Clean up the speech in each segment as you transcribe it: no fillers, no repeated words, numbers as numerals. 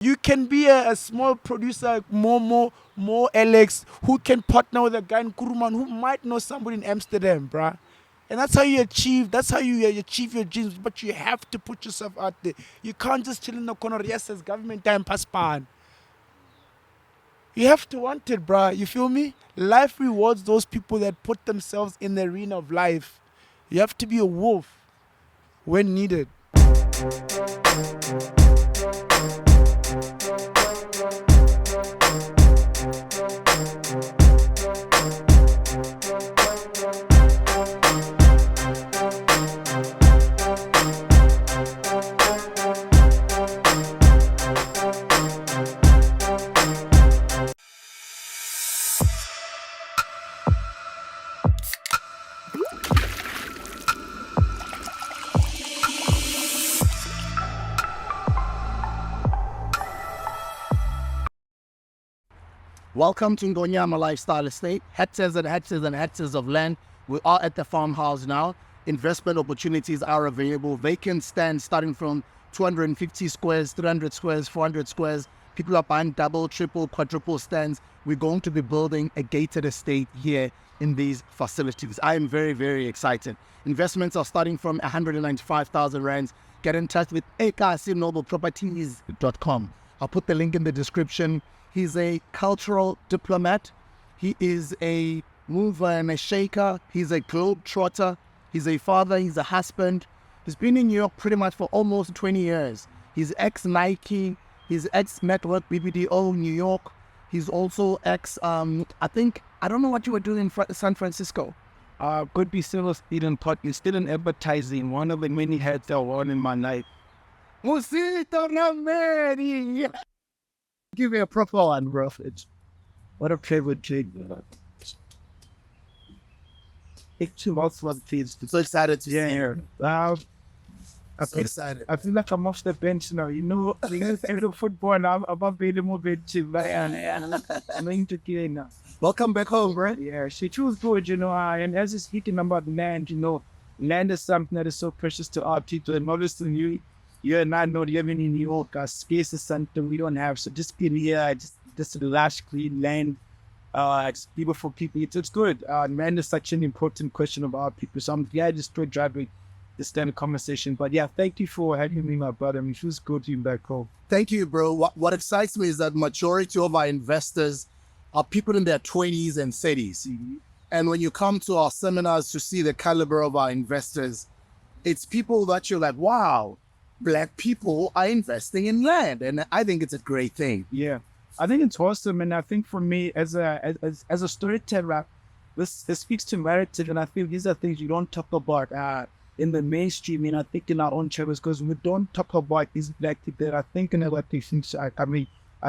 You can be a small producer like more Alex, who can partner with a guy in Kuruman who might know somebody in Amsterdam, bruh. And that's how you achieve. That's how you achieve your dreams. But you have to put yourself out there. You can't just chill in the corner. Yes, it's government time, pass pan. You have to want it, bruh. You feel me? Life rewards those people that put themselves in the arena of life. You have to be a wolf when needed. Welcome to Ngonyama Lifestyle Estate. Hectares and hectares and hectares of land. We are at the farmhouse now. Investment opportunities are available. Vacant stands starting from 250 squares, 300 squares, 400 squares. People are buying double, triple, quadruple stands. We're going to be building a gated estate here in these facilities. I am very, very excited. Investments are starting from 195,000 rands. Get in touch with akcnobleproperties.com. I'll put the link in the description. He's a cultural diplomat. He is a mover and a shaker. He's a globetrotter. He's a father. He's a husband. He's been in New York pretty much for almost 20 years. He's ex-Nike. He's ex-Network BBDO New York. He's also I don't know what you were doing in San Francisco. Could be still a student, but you're still in advertising. One of the many hats I won in my life. Mosito, Ramaili. Give me a proper one, bro. What a privilege. It's too much for the kids. So excited to Yeah. see you. I So excited. feel like I'm off the bench now. You know, the football now. I'm available bench. I'm going to get now. Welcome back home, bro. Yeah, she was good, you know, and as it's speaking about land, you know, land is something that is so precious to our people. And obviously, you and I know living in New York, space is something we don't have. So just being here, just lush, clean land, it's people for people. It's good. Land is such an important question of our people. So I'm glad to start driving this standard conversation. But yeah, thank you for having me, my brother. I mean, it feels good to be back home. Thank you, bro. What excites me is that majority of our investors are people in their 20s and 30s. Mm-hmm. And when you come to our seminars to see the caliber of our investors, it's people that you're like, wow, Black people are investing in land. And I think it's a great thing. Yeah, I think it's awesome, and I think for me as a storyteller, this speaks to narrative, and I feel these are things you don't talk about in the mainstream. And I think in our own channels, because we don't talk about these Black people that are thinking about these things. I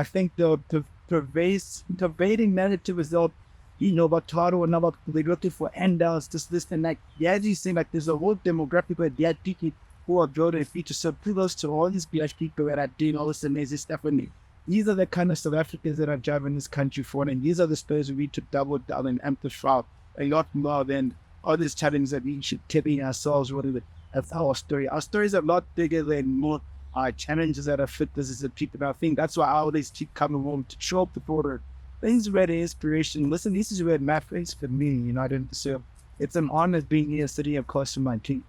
think the pervading narrative is that, you know, about Taro and about they're looking for handouts, this and that. Yeah, as you say, like there's a whole demographic where they're people who are building features. So kudos to all these Black people that are doing all this amazing stuff. And these are the kind of South Africans that are driving this country forward. And these are the stories we need to double down and amplify a lot more than all these challenges that we should tell ourselves. Whatever, that's our story. Our story is a lot bigger than more challenges that affect us as a people. And I think that's why I always keep coming home to show up the border. Things where the inspiration. Listen, this is where math is for me. You know, I don't so it's an honor being here, sitting across from my team.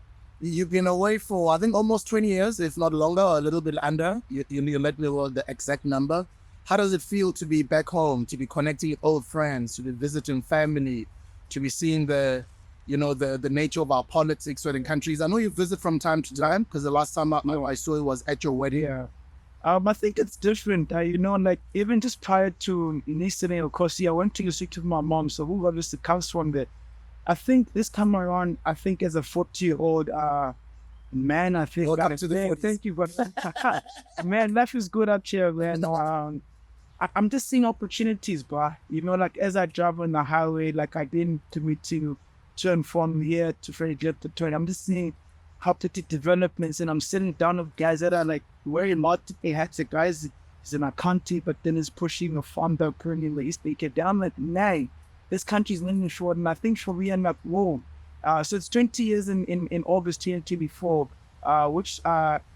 You've been away for, I think, almost 20 years, if not longer, or a little bit under. You let me know the exact number. How does it feel to be back home, to be connecting with old friends, to be visiting family, to be seeing the nature of our politics within countries? I know you visit from time to time, because the last time I saw it was at your wedding. Yeah. I think it's different. You know, like even just prior to listening, of course, I went to speak to my mom, so who obviously comes from there. I think this time around, I think as a 40-year-old man, I think thank you, but man, life is good up here, man. I'm just seeing opportunities, bro. You know, like as I drive on the highway, like I didn't to me to turn from here to Freddie to turn. I'm just seeing how to take developments, and I'm sitting down with guys that are like wearing multiple hats. The guys is in a country, but then is pushing a farm down currently in the East. They get down like, nah, this country's leaning short, and I think for me and whoa. So it's 20 years in August 2024, which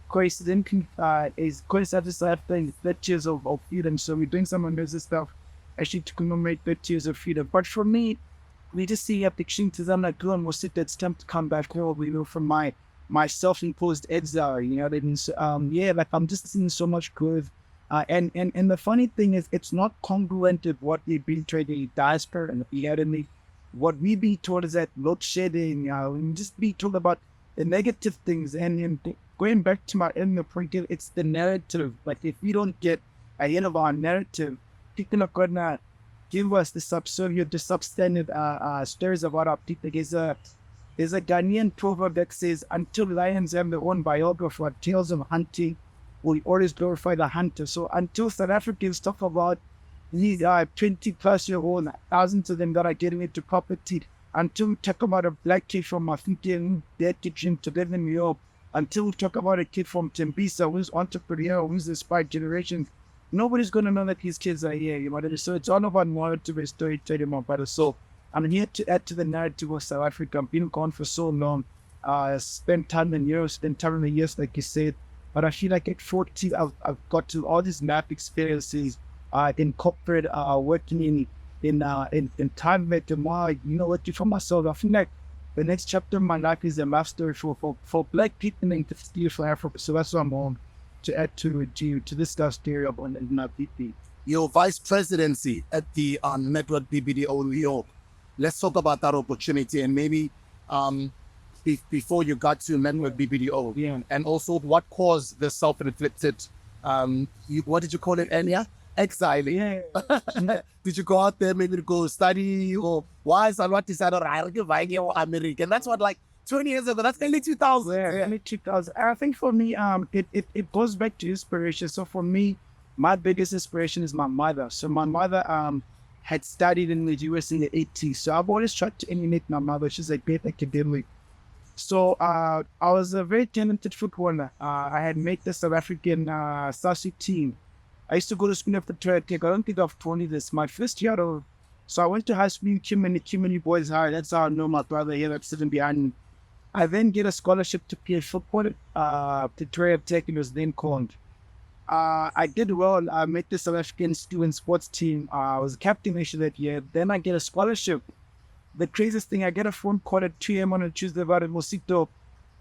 coincidentally is coincidentally after 30 years of freedom. So we're doing some amazing stuff actually to commemorate 30 years of freedom. But for me, we just see opportunities. I'm like, go Mosito, it's time to come back home, from my self-imposed exile, that means, yeah, like I'm just seeing so much growth. And the funny thing is, it's not congruent with what we've been told in the diaspora and the what we be told is that load shedding, we just be told about the negative things. And going back to my end point, it's the narrative. Like if we don't get ahead of our narrative, people are gonna give us the subservient, the substandard stories about our people. There's a Ghanaian proverb that says, until lions have their own biographer, tales of hunting will always glorify the hunter. So until South Africans talk about these 20 plus year old, thousands of them that are getting into property, until we talk about a black kid from Mafeking, their kitchen to live in New York, until we talk about a kid from Tembisa who's entrepreneur, who's inspired generations, nobody's going to know that these kids are here. So it's all about more to be storytelling, my brother. So I'm here to add to the narrative of South Africa. I've been gone for so long. Spent time in Europe, spent time in the years, like you said. But I feel like at 40, I've got to all these map experiences in corporate, working in time at the mall, working for myself. I feel like the next chapter of my life is a map story for black people in the city of Africa. So that's what I'm on to add to this stuff theory of on BP. Your vice presidency at the Network BBDO New York. Let's talk about that opportunity and maybe before you got to Network BBDO. Yeah. And also what caused the self-inflicted, what did you call it earlier? Exile. Yeah. Did you go out there maybe to go study, or why is that what decided American? That's what, like 20 years ago. That's early 2000. Yeah, early 2000. I think for me, it goes back to inspiration. So for me, my biggest inspiration is my mother. So my mother had studied in the US in the 80s. So I've always tried to emulate my mother. She's a great academic. So I was a very talented footballer. I had made the South African SASU team. I used to go to school after Tech. I don't think I've told you this. My first year of, so I went to high school in Kimani Boys High. That's how I know my brother here that's sitting behind me. I then get a scholarship to play football at Pretoria Tech, it was then called. I did well. I made the South African student sports team. I was a captain actually that year. Then I get a scholarship. The craziest thing, I get a phone call at 2 a.m. on a Tuesday about it. Mosito,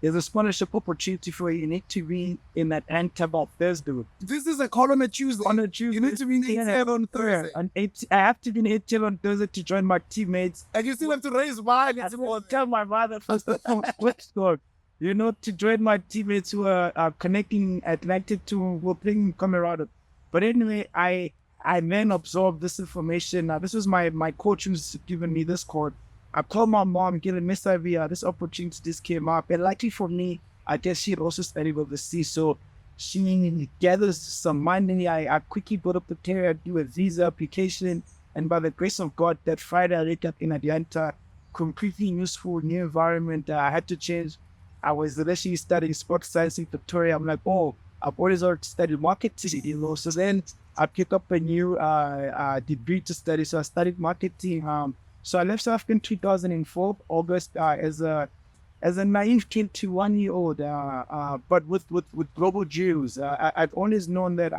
there's a scholarship opportunity for you. You need to be in that Antwerp Thursday. This is a call on a Tuesday. On a Tuesday. You need to be in ATL on Thursday. I have to be in ATL on Thursday to join my teammates. And you still have to raise money. I will tell my mother first to join my teammates who are connecting Atlantic to we're playing Colorado. But anyway, I then absorbed this information. This was my coach who's given me this code. I called my mom, getting Miss Ivy, this opportunity just came up. And luckily for me, I guess she had also studied overseas. So she gathers some money. I quickly put up the career, do a visa application. And by the grace of God, that Friday I wake up in Atlanta, completely useful, new environment. I had to change. I was initially studying sports science in Victoria. I'm like, I've always already studied marketing, So then I picked up a new degree to study. So I studied marketing. So I left South Africa in 2004, August, as a naive kid to 1 year old, but with global dreams. I've always known that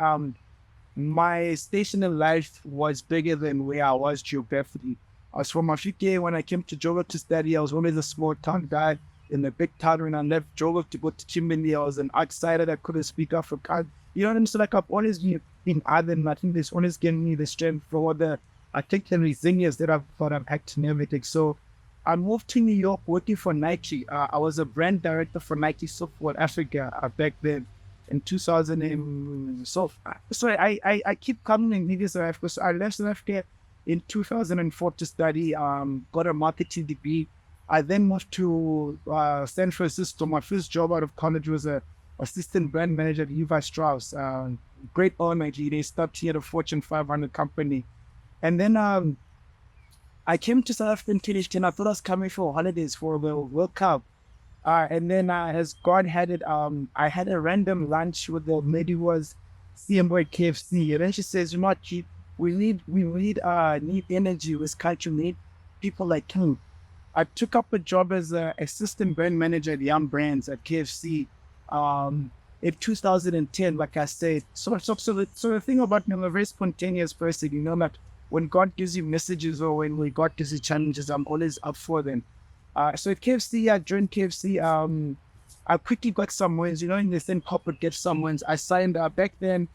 my station in life was bigger than where I was geographically. I was from Africa. When I came to Joburg to study, I was always a small town guy in the big town. When I left Joburg to go to Chimney, I was an outsider that couldn't speak Afrikaans. You know what I mean? So like I've always been other, and I think this always given me the strength for the resilience that I've thought I've had to everything. So I moved to New York working for Nike. I was a brand director for Nike Software Africa back then in 2000. So I keep coming in South Africa. So I left South Africa in 2004 to study, got a marketing degree. I then moved to San Francisco. My first job out of college was a assistant brand manager at Levi Strauss. Great honor. They stopped here at a Fortune 500 company. And then I came to South Africa in 2010. I thought I was coming for holidays for the World Cup. And then as God had it, I had a random lunch with the lady who was CMO at KFC. And then she says, you know what, Chief, we need energy with culture, we need people like you. I took up a job as an assistant brand manager at Young Brands at KFC. in 2010, like I said. So the thing about me, I'm a very spontaneous person, like when God gives you messages or when God gives you challenges, I'm always up for them. So at KFC, I joined KFC. I quickly got some wins, in the same corporate get some wins. I signed back then.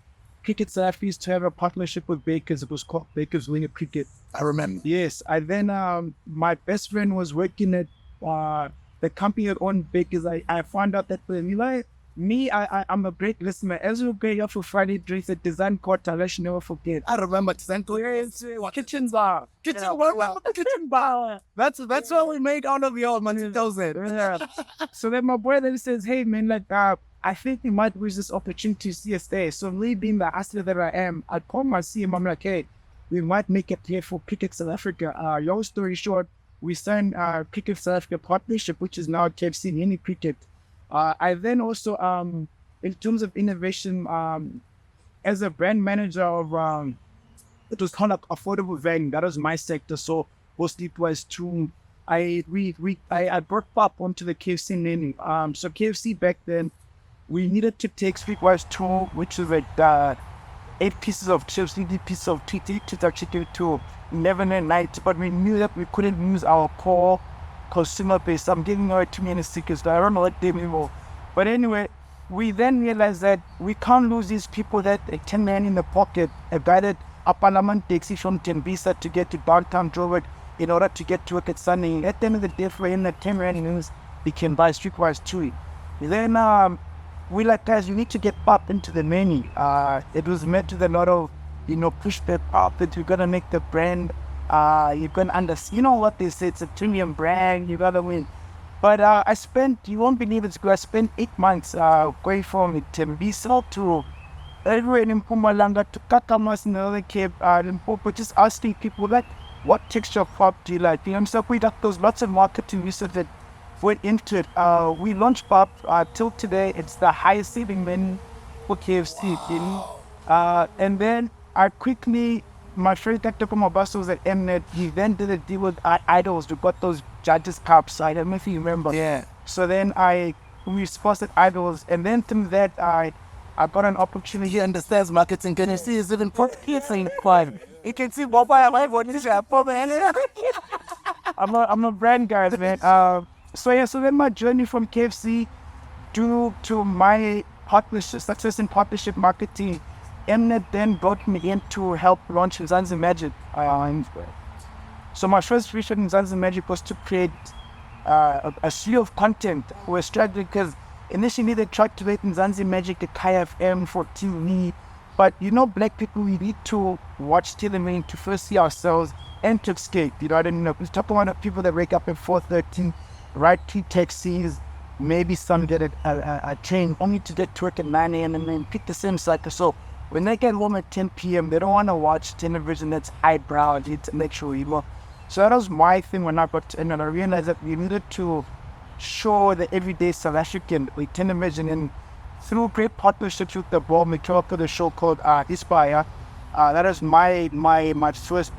Cricket South Africa used to have a partnership with Bakers. It was called Bakers Winger Cricket. I remember. Yes. I then my best friend was working at the company that owned Bakers. I found out that I'm a great listener. As we go for Friday drinks at Design Court, I should never forget. I remember Central. Kitchen bar. Kitchen bar. That's what we made out of your Mosito. Yeah. So then my boy then says, hey man, I think we might use this opportunity to see us there. So me being the hustler that I am, I call my CM, I'm like, hey, we might make it here for Cricket South Africa. Long story short, we signed Cricket South Africa partnership, which is now KFC Mini Cricket. I then also, in terms of innovation, as a brand manager of, it was kind of affordable value. That was my sector. So mostly it was I brought pop onto the KFC menu. So KFC back then, we needed to take Streetwise 2, which is like 8 pieces of chips, 80 pieces of chicken to 11 at night. But we knew that we couldn't use our core consumer base. I'm giving away too many stickers, so I don't know what they mean. But anyway, we then realized that we can't lose these people that a 10 man in the pocket, a guy that a parliament taxi from Tembisa to get to downtown Joburg in order to get to work at Sunday. At the end of the day, for him, that 10 rand news, he can buy Streetwise 2. Then we like, guys, you need to get popped into the menu. It was met with a lot of, pushback up that you're gonna make the brand. You're gonna understand, what they say, it's a premium brand, you gotta win. But I spent, you won't believe it, I spent 8 months going from Tembisa to everywhere in Mpumalanga to Kakamas in another Cape, Limpopo, just asking people like, what texture of pop do you like? So we got those lots of marketing research that went into it. We launched pop till today. It's the highest selling menu for KFC. And then I quickly, my friend Dr. Kumabasa was at Mnet. He then did a deal with Idols. We got those judges cups. I don't know if you remember. Yeah. So then we sponsored Idols, and then through that I got an opportunity. He understands marketing. Can you see is it important? It's inquiry. You can see what I like what is man. I'm a brand guy, man. So then my journey from KFC to my partnership, success in partnership marketing, Mnet then brought me in to help launch Mzansi Magic. So my first vision in Mzansi Magic was to create a slew of content. We're struggling because initially they tried to make Mzansi Magic a Kaya FM for TV. But black people, we need to watch television to first see ourselves and to escape. We talk about people that wake up at 4:13, ride 2 taxis, maybe some get a train only to get to work at 9 a.m. and then pick the same cycle. So when they get home at 10 p.m., they don't want to watch television that's highbrow, intellectual. So that was my thing when I got to, and I realized that we needed to show the everyday South African with television, and through great partnerships with the board, we came up with a show called Inspire. That was my first,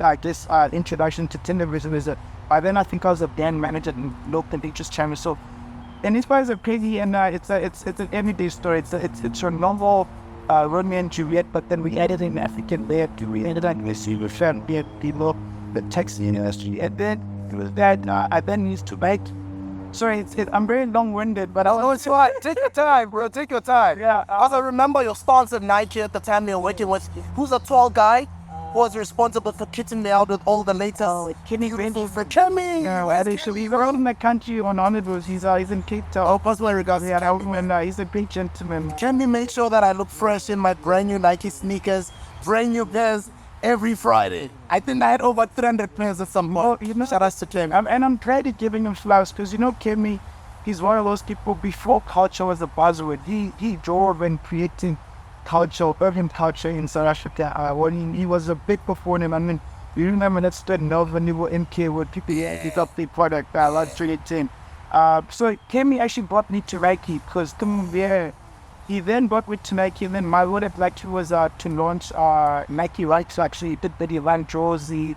introduction to television. By then, I think I was a band manager in local interest channel. So, and Inspire is a crazy, and it's an everyday story. It's a novel, Romeo and Juliet, but then we added an African layer to it. And then we see the family people, the taxi industry, and then it was that I then used to make. Sorry, I'm very long-winded, but It's fine. Take your time, bro. Take your time. Yeah. Also, remember your sponsor, Nike, at the time they were working with, who's a tall guy who was responsible for kitting me out with all the latest kidney ready for Kimmy. Actually, he's around in the country on honorables. He's in Cape Town. Oh, personal regards. Yeah, and he's a great gentleman. Can we make sure that I look fresh in my brand new Nike sneakers, brand new pairs every Friday? I think I had over 300 pairs of some more. Shout out to Kim. And I'm glad you're giving him flowers because, Kemi, he's one of those people, before culture was a buzzword, he drove in creating culture, urban culture in South Africa. When he was a big performer. I mean, you remember that stood Melvin Niveau MK where people pick up the product, like 2010. So Kemi actually brought me to Nike because he then brought me to Nike, and then my would have liked to was to launch Nike rights. So actually did the Ivan Josie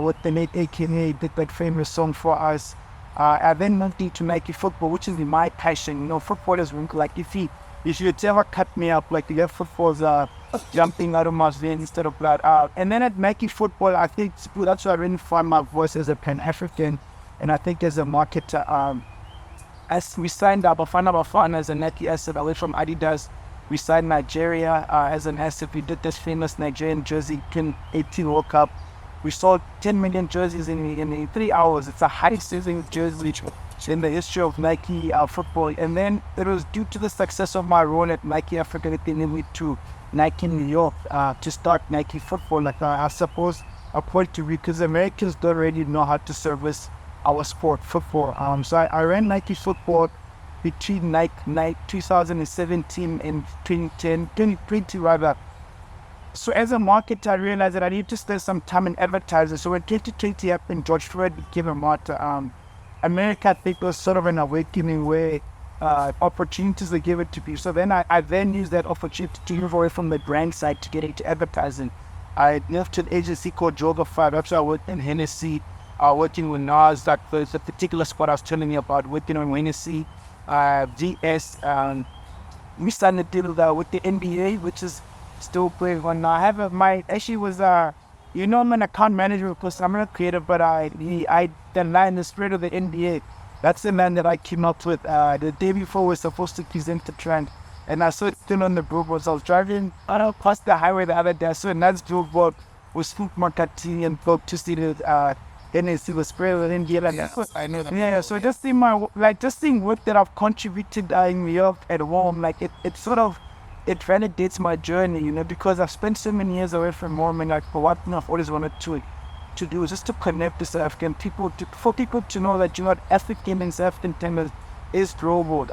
with the late AKA, did that famous song for us. I then moved into Nike football, which is my passion. Football is like if if you'd ever cut me up, like the left foot was jumping out of my veins instead of blood out. And then at Nike Football, I think that's where I really find my voice as a Pan-African, and I think as a marketer. As we signed up, Bafana as a Nike asset away from Adidas. We signed Nigeria as an asset. We did this famous Nigerian jersey 18 World Cup. We sold 10 million jerseys in 3 hours. It's the highest selling jersey in the history of Nike football. And then it was due to the success of my role at Nike Africa that they named me to Nike New York to start Nike Football. Like I suppose a point to read, because Americans don't really know how to service our sport, football. So I ran Nike Football between 2017 and 2020 rather. So as a marketer, I realized that I need to spend some time in advertising. So when 2020 happened, George Floyd became a martyr. America, I think, was sort of an awakening where opportunities were given to people. So then I then used that opportunity to move away from the brand side to get into advertising. I left an agency called Joga 5. After I worked in Hennessy, working with Nas, that was a particular spot I was telling you about, working on Hennessy, GS. We signed a deal with the NBA, which is still playing on now. I have I'm an account manager because I'm not a creative, but the line is straight of the NBA. That's the line that I came up with. The day before we're supposed to present the trend, and I saw it still on the billboards. I was driving past the highway the other day. I saw a nice billboard with Food Marketing and Bob to see the NSC was spread with India. Like, Yes, I know that. yeah, so just seeing work that I've contributed in New York at home, like it validates my journey, because I've spent so many years away from home, and like for what I've always wanted to do is just to connect with South African people, for people to know that African and South African talent is global.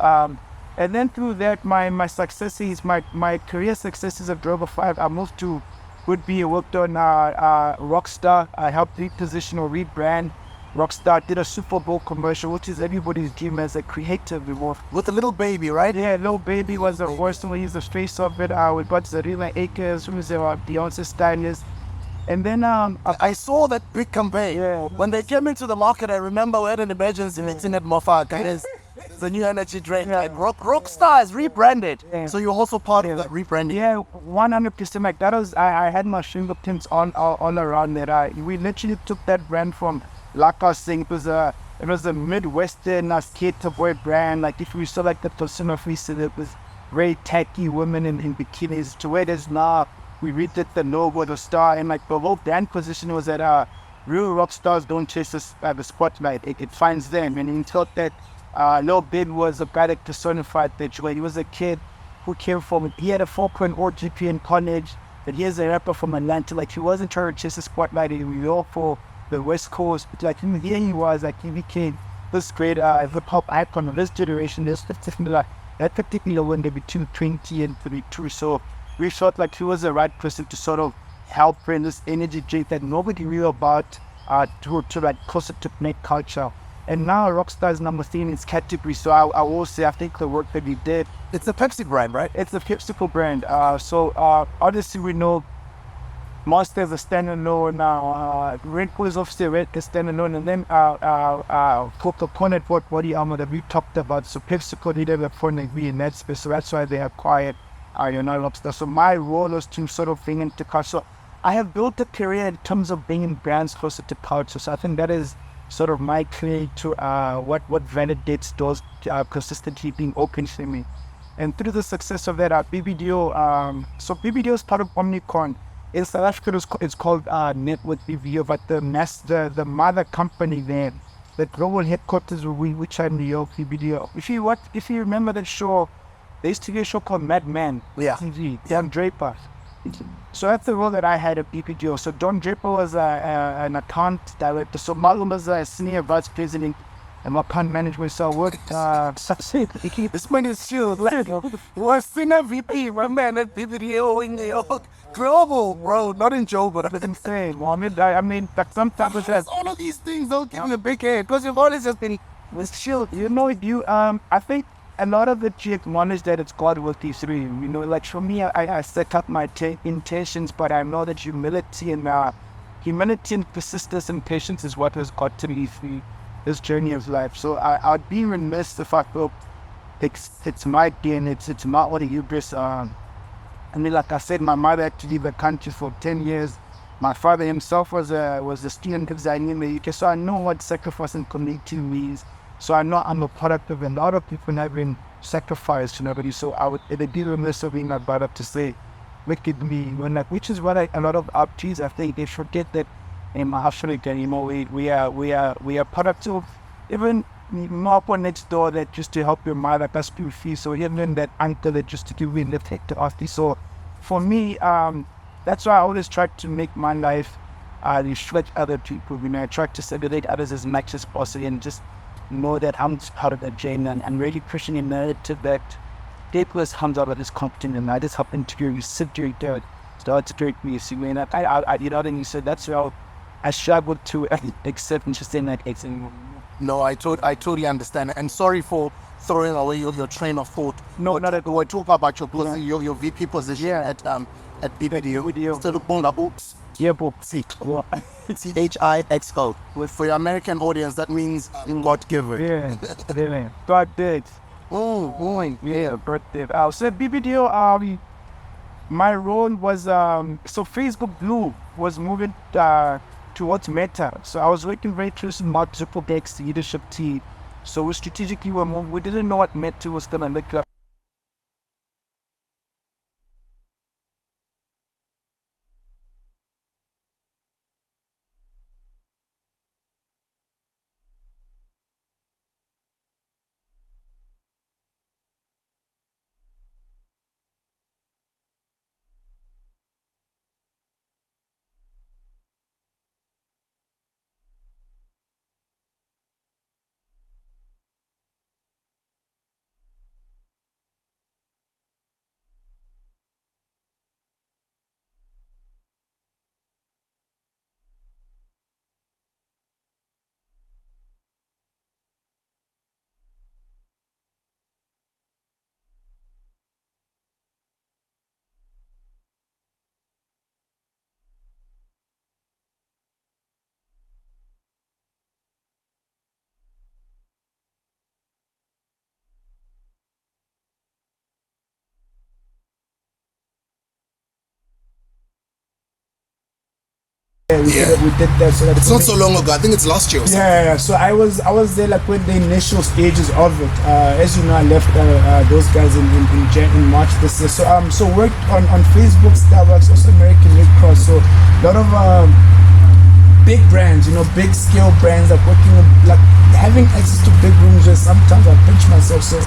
And then through that, my successes, my career successes of Droga 5, I moved to Woodby. I worked on Rockstar. I helped reposition or rebrand Rockstar. Did a Super Bowl commercial, which is everybody's dream as a creative. With a little baby, right? Yeah, Lil Baby was the worst one. He's the face of it. We got Zarina Akers, who is our Beyonce stylist. And then I saw that big campaign. Yeah. When they came into the market, I remember we had an emergency meeting at Mofa. Guys, the new energy drink. Yeah. And Rockstar is rebranded. Yeah. So you're also part of that rebranding. Yeah, 100%. Like that was, I had my fingerprints all around that. We literally took that brand from, like I was saying, it was a Midwestern skater boy brand. Like if you saw like the personal face of it was very tacky women in bikinis, to where it is now. We redid the logo, the star, and like the whole brand position was that real rock stars don't chase the spotlight. It finds them. And he thought that Lil Baby was a guy that personified that joy. He was a kid who came from, he had a 4.0 GPA in college, but here's a rapper from Atlanta. Like he wasn't trying to chase the spotlight in New York for the West Coast. But like here he was, like he became this great hip hop icon of this generation. That particular one, they between 20 and 32. So we felt like he was the right person to sort of help bring this energy drink that nobody knew about to like closer to make culture. And now Rockstar is number 3 in its category. So I will say, I think the work that we did. It's a Pepsi brand, right? It's a PepsiCo brand. So obviously we know Monster is a standalone now. Red Bull is obviously a standalone, and then Coca-Cola bought Body Armor that we talked about. So PepsiCo needed a point of view in that space. So that's why they acquired Rockstar. So my role was to sort of bring into culture. So I have built a career in terms of bringing brands closer to culture. So I think that is sort of my claim to what validates those consistently being open to me. And through the success of that, BBDO, so BBDO is part of Omnicon. In South Africa, it's called Network BBDO, but the mother company there, the global headquarters, which are in New York, BBDO. If you remember that show, there used to be a show called Mad Men. Yeah. TV, Don Draper. So that's the role that I had at BPGO. So Don Draper was an account director. So Malum was a senior vice president and account management. So I worked, This man is chill. Was senior VP, my man at BBDO in New York. Global, bro. Not in Joe, but that's insane. Well, I mean, like sometimes it's just, all of these things don't give me a big head because you've always just been was chill. I think a lot of it you acknowledge that it's God with these three. Like for me, I set up my intentions, but I know that humility and persistence and patience is what has got to me through this journey of life. So I'd be remiss if I felt it's my DNA, it's my own hubris. I mean, like I said, my mother had to leave the country for 10 years. My father himself was a student exile in the UK, so I know what sacrifice and committing means. So I know I'm a product of a lot of people having sacrificed, So I would, it'd be remiss of being my brother to say, look at me, which is what a lot of RPs, I think they forget that in Africa, we are products of even Marpo next door that just to help your mother, that's school fees. So even that uncle that just to give me the take to ask. So for me, that's why I always try to make my life reflect other people. I try to segregate others as much as possible and just know that I'm part of that journey and really pushing a narrative that Dapeless comes out of this continent and I just happen to sit there, start to create me. So when and you said that's how I struggled to accept and just saying that it's anymore. No, I totally understand. And sorry for throwing away your train of thought. No, not at all. We talk about your VP position at BBDO. Instead of Bonga Books. Yeah, but CHIXO. For your American audience, that means God giver. Yeah, God did. Yeah, birthday. So BBDO, my role was so Facebook Blue was moving towards Meta. So I was working very close with Mark Zuckerberg's leadership team. So we strategically were moving. We didn't know what Meta was gonna look like. Yeah, we did that. So it's not so long ago. I think it's last year. Or something. Yeah. So I was there like when the initial stages of it. As you know, I left those guys in March this year. So worked on Facebook, Starbucks, also American Red Cross. So a lot of big brands, big scale brands, like working with, like having access to big rooms where sometimes I pinch myself. So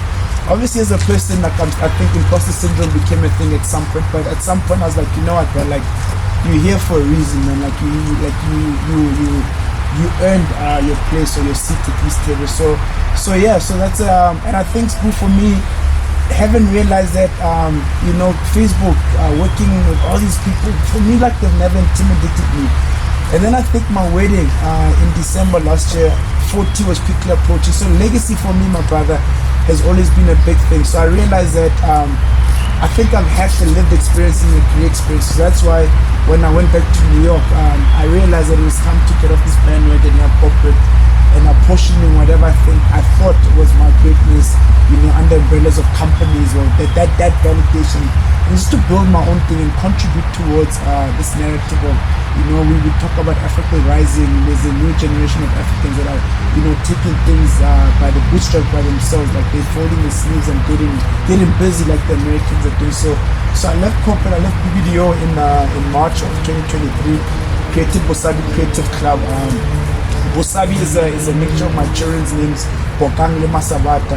obviously as a person, like I think imposter syndrome became a thing at some point. But at some point I was like, you know what, bro, like you're here for a reason, man. Like you earned your place or your seat at this table. So yeah. So that's and I think for me, haven't realized that Facebook working with all these people, for me, like they've never intimidated me. And then I think my wedding in December last year, 40 was quickly approaching. So legacy for me, my brother, has always been a big thing. So I realized that I think I've had the lived experience and the career experience. So that's why when I went back to New York, I realized that it was time to get off this bandwagon and corporate and apportioning whatever I thought was my greatness, under umbrellas of companies or that validation, and just to build my own thing and contribute towards this narrative of, we talk about Africa rising. There's a new generation of Africans that are, taking things by the bootstrap by themselves, like they're folding the sleeves and getting busy like the Americans are doing. So I left corporate, I left BBDO in March of 2023, created Bosabi Creative Club. Bosabi is a mixture of my children's names, Bokang le Masabata.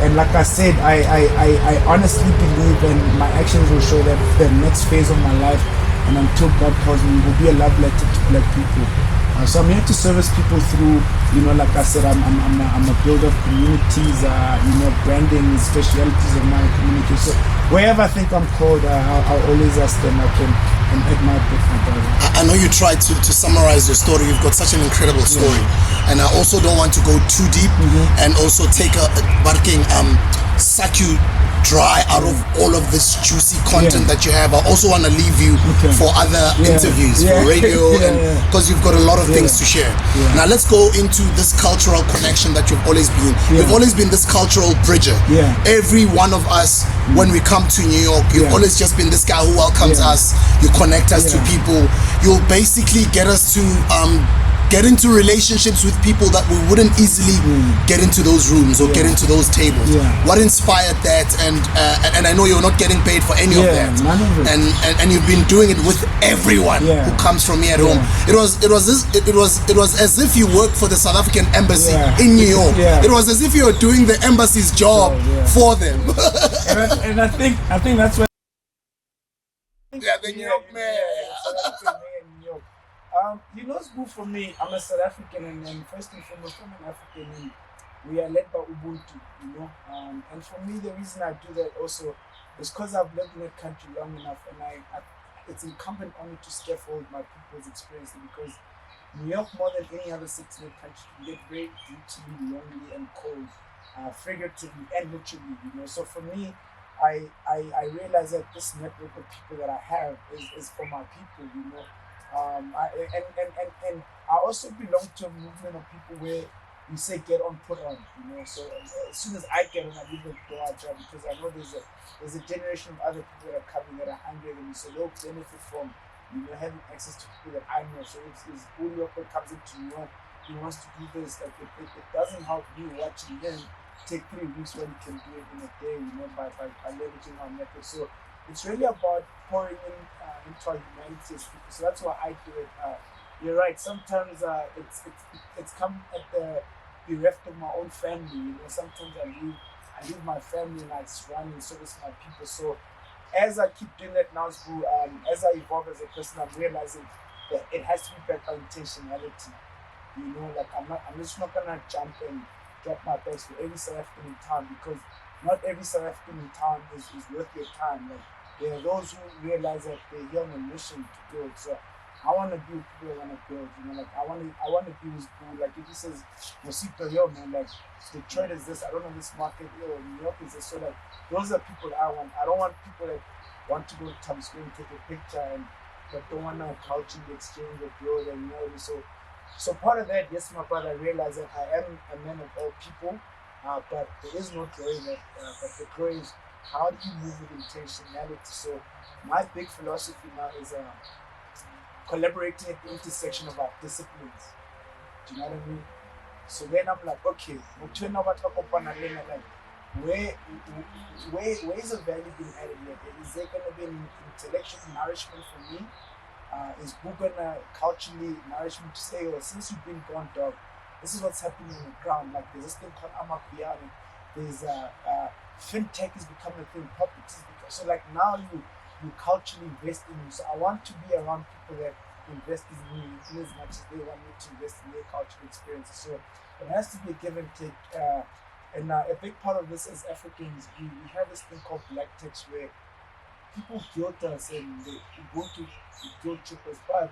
And like I said, I honestly believe, and my actions will show, that the next phase of my life, and until God calls me, will be a love letter to Black people. So I'm here to service people through, like I said, I'm a builder of communities, branding, specialities of my community. So wherever I think I'm called, I'll always ask them, and admire my brother. I know you tried to summarize your story. You've got such an incredible story, and I also don't want to go too deep, and also take a barking suck you dry out of all of this juicy content that you have, I also want to leave you for other interviews, for radio, and because you've got a lot of things to share. Now let's go into this cultural connection that you've always been. You've always been this cultural bridger. Every one of us, when we come to New York, you've always just been this guy who welcomes us. You connect us to people. You'll basically get us to get into relationships with people that we wouldn't easily get into those rooms or get into those tables. What inspired that? And I know you're not getting paid for any of that. None of it. And you've been doing it with everyone who comes from here at home. It was as if you worked for the South African embassy in New York. It was as if you were doing the embassy's job for them. and I think that's what. The New York man. You know, it's good for me. I'm a South African, and first and foremost, I'm an African, and we are led by Ubuntu, you know. And for me, the reason I do that also is because I've lived in that country long enough, and it's incumbent on me to scaffold my people's experience, because New York, more than any other city in the country, can get very brutally lonely and cold, figuratively and literally, you know. So for me, I realize that this network of people that I have is for my people, you know. And I also belong to a movement of people where we say get on, put on, you know. So as soon as I get on, I leave the door ajar, because I know there's a generation of other people that are coming that are hungrier than me, so they'll benefit from, you know, having access to people that I know. So it's Ulioko comes into New York, he wants to do this, like it doesn't help me watching him take 3 weeks when he can do it in a day, you know, by leveraging our network. So it's really about pouring into our humanity as people. So that's why I do it. You're right. Sometimes it's come at the bereft of my own family. You know, sometimes I leave my family and I just run in service of my people. So as I keep doing that now, as I evolve as a person, I'm realizing that it has to be backed by intentionality. You know, like I'm just not gonna jump and drop my bags for every South African in town, because not every South African in town is worth your time. Like, there are those who realize that they're here on a mission to build. So I want to be with people that want to build. You know, like I want to be with people. Like if he says Mosito, yo man, like Detroit is this. I don't know this market. Yo, New York is this. So like those are people that I want. I don't want people that want to go to Times Square and take a picture but don't want to culturally exchange or build and you know. So part of that, yes, my brother, I realize that I am a man of all people, but there is no glory in that. But the glory is how do you move with intentionality? So my big philosophy now is collaborating at the intersection of our disciplines. Do you know what I mean? So then I'm like, okay, where is the value being added here? Is there going to be an intellectual nourishment for me? Is who gonna culturally nourish me to say, oh, since you've been gone, dog, this is what's happening on the ground. Like there's this thing called Amapiano. There's fintech is becoming a thing. Properties so like now you culturally invest in me. So I want to be around people that invest in me in as much as they want me to invest in their cultural experiences. So it has to be a give and take. And a big part of this as Africans, we have this thing called black tax where people guilt us and they go to guilt trip us, but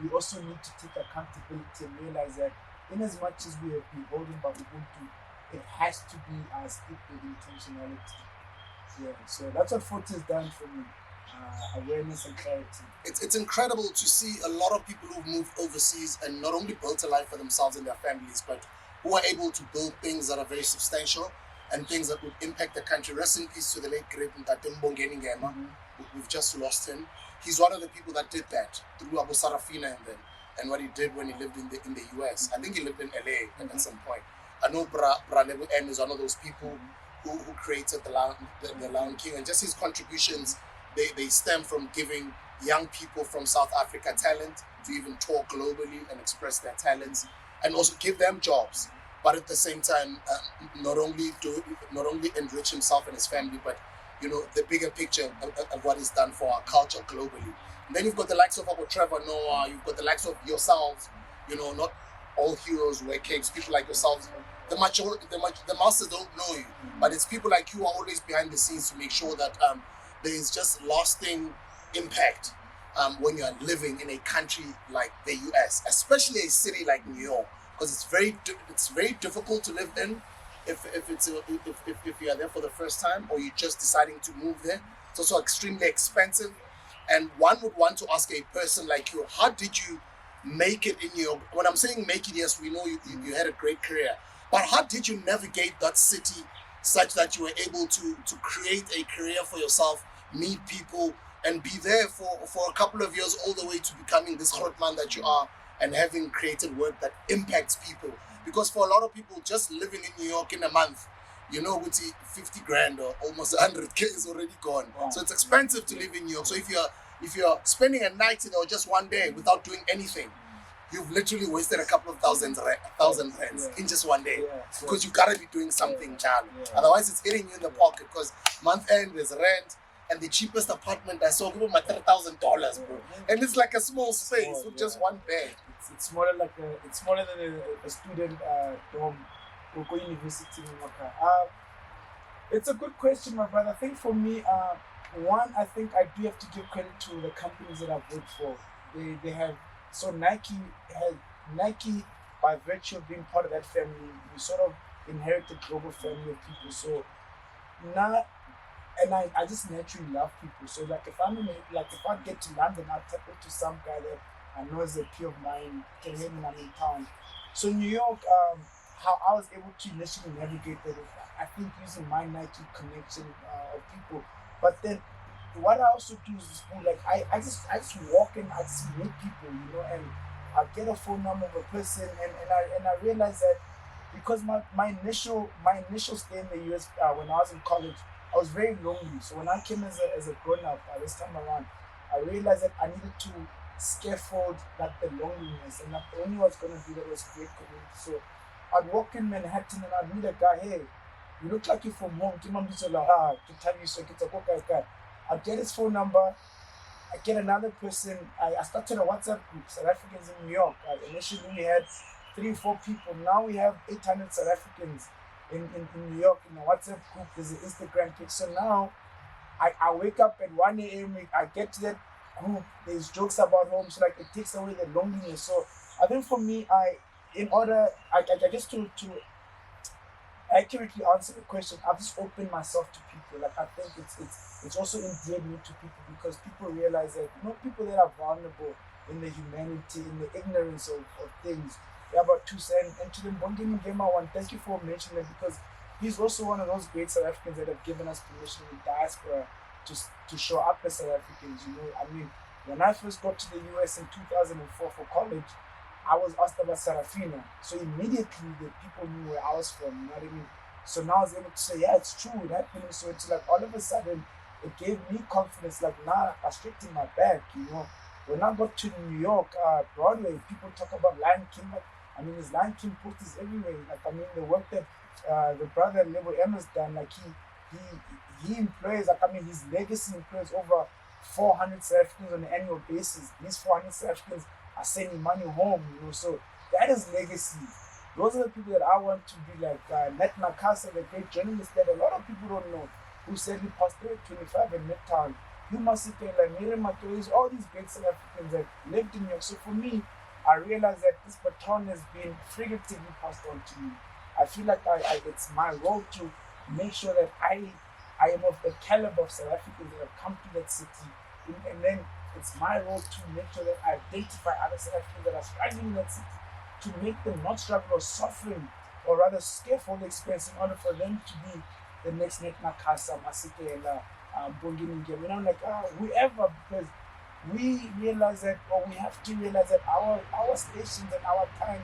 we also need to take accountability and realize that in as much as we have been holding by Ubuntu, it has to be us with intentionality. Yeah, so that's what Forte has done for me. Awareness and clarity. It's incredible to see a lot of people who've moved overseas and not only built a life for themselves and their families, but who are able to build things that are very substantial and things that would impact the country. Rest in peace to the late great Ntate Mbongeni Ngema. We've just lost him. He's one of the people that did that through Abu Sarafina and what he did when he lived in the US. I think he lived in LA at some point. I know Bra Lebu N is one of those people who created the Lion King, and just his contributions, they stem from giving young people from South Africa talent to even talk globally and express their talents, and also give them jobs. But at the same time, not only enrich himself and his family, but you know the bigger picture of what he's done for our culture globally. And then you've got the likes of Trevor Noah, you've got the likes of yourselves. You know, not all heroes wear capes. People like yourselves, the masters don't know you, but it's people like you who are always behind the scenes to make sure that there is just lasting impact when you are living in a country like the US, especially a city like New York. Because it's very difficult to live in if you are there for the first time or you're just deciding to move there. It's also extremely expensive, and one would want to ask a person like you, how did you make it in your? When I'm saying make it, yes, we know you had a great career, but how did you navigate that city such that you were able to create a career for yourself, meet people, and be there for a couple of years all the way to becoming this hot man that you are and having created work that impacts people? Because for a lot of people, just living in New York in a month, you know, with 50 grand or almost 100K is already gone. Wow. So it's expensive to live in New York. So if you're spending a night in or just one day without doing anything, you've literally wasted a couple of thousand rands in just one day. Because you gotta be doing something, child. Otherwise, it's hitting you in the pocket. Because month end there's rent, and the cheapest apartment I saw give my $3,000, bro. And it's like a small space with just one bed. It's smaller than a student dorm or go university in Waka. It's a good question, my brother. I think for me, one, I think I do have to give credit to the companies that I've worked for. They have, so Nike by virtue of being part of that family, we sort of inherited a global family of people. So now, and I just naturally love people. So like if I get to London, I'll tap into some guy that I know is a peer of mine, can hear me when I'm in town. So New York, how I was able to initially navigate that, I think using my Nike connection of people. But then what I also do is like I just walk in, I just meet people, you know, and I get a phone number of a person, and I realize that because my initial stay in the US when I was in college, I was very lonely. So when I came as a grown up this time around, I realized that I needed to scaffold like the loneliness, and that the only was going to do that was create community. So I'd walk in Manhattan and I'd meet a guy. Hey, you look like you're from home. To tell you so it's a guy. I'd get his phone number. I get another person. I started a WhatsApp group, South Africans in New York. Initially we had 3 or 4 people. Now we have 800 South Africans in New York in a WhatsApp group. There's an Instagram page. So now I wake up at 1 a.m. I get to that group. There's jokes about home. So like it takes away the loneliness. So I think for me, I guess to accurately answer the question, I've just opened myself to people. Like I think it's also endeared me to people because people realize that, you know, people that are vulnerable in the humanity, in the ignorance of things. Yeah, about two and to the Bongini Gamer one, thank you for mentioning it because he's also one of those great South Africans that have given us permission in diaspora to show up as South Africans. You know, I mean, when I first got to the US in 2004 for college, I was asked about Sarafina. So immediately the people knew where I was from, you know what I mean? So now I was able to say, yeah, it's true, it happened. So it's like all of a sudden, it gave me confidence, like, nah, I straight in my back, you know? When I got to New York, Broadway, people talk about Lion King. Like, I mean, his Lion King posters everywhere. Like, I mean, the work that the brother Lebo Emma's done, like, he employs, like, I mean, his legacy employs over 400 South Africans on an annual basis. These 400 South Africans are sending money home, you know, so that is legacy. Those are the people that I want to be like. Nat Nakasa, the great journalist that a lot of people don't know, who sadly passed away at 25 in Midtown. You must say, like Miriam Matois, all these great South Africans that lived in New York. So for me, I realized that this baton has been figuratively passed on to me. I feel like it's my role to make sure that I am of the caliber of South Africans that have come to that city, and then it's my role to make sure that I identify other South Africans that are struggling in that city, to make them not struggle or suffering, or rather scaffold the experience in order for them to be the next Net Nakasa, Masike, and Bongini Game. And I'm like, whoever, because we realize that, or we have to realize that our stations and our time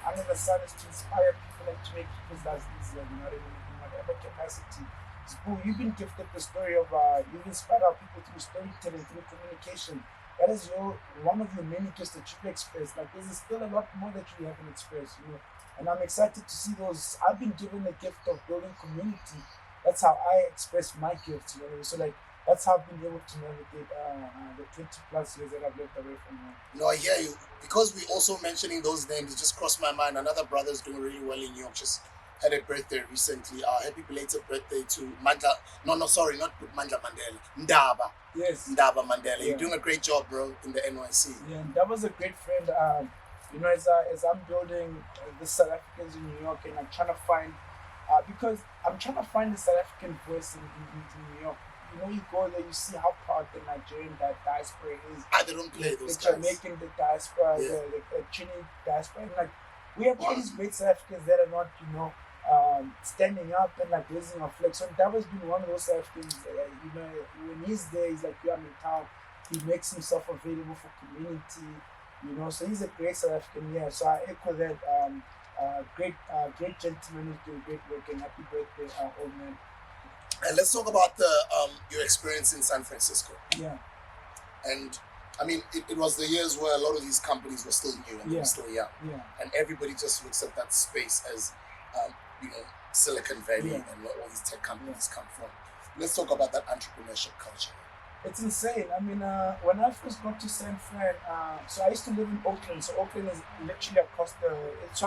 under the sun is to inspire people and to make people's lives easier, you know what I mean, in whatever capacity. Spool, you've been gifted the story of, you've inspired our people through storytelling, through communication. That is one of your many gifts that you've expressed. Like, there's still a lot more that you haven't expressed, you know. And I'm excited to see those. I've been given the gift of building community. That's how I express my gifts, you know. So, like, that's how I've been able to navigate the 20 plus years that I've lived away from home. No, I hear you. Because we also mentioning those names, it just crossed my mind. Another brother's doing really well in New York. Just had a birthday recently. Happy belated birthday to Mandla. No, sorry, not Mandla Mandela. Ndaba. Yes. Ndaba Mandela. Yeah. You're doing a great job, bro, in the NYC. Yeah, that was a great friend. You know, as I'm building the South Africans in New York, and I'm trying to find because I'm trying to find the South African voice in New York. You know, you go there, you see how proud the Nigerian diaspora is. They don't play those The guys. Jamaican, the diaspora, Yeah. the Trini diaspora. And like, we have all these great South Africans that are not, standing up and like raising a flag. So that has been one of those South Africans. When he's there, he's like, I'm in town. He makes himself available for community. So he's a great South African. Yeah. So I echo that. Great gentleman who's doing great work, and happy birthday, old man. And let's talk about your experience in San Francisco. Yeah. And I mean, it was the years where a lot of these companies were still new and they were still young. Yeah. And everybody just looks at that space as, Silicon Valley Yeah. and where all these tech companies come from. Let's talk about that entrepreneurship culture. It's insane. I mean, when I first got to San Fran, so I used to live in Oakland. So Oakland is literally across it's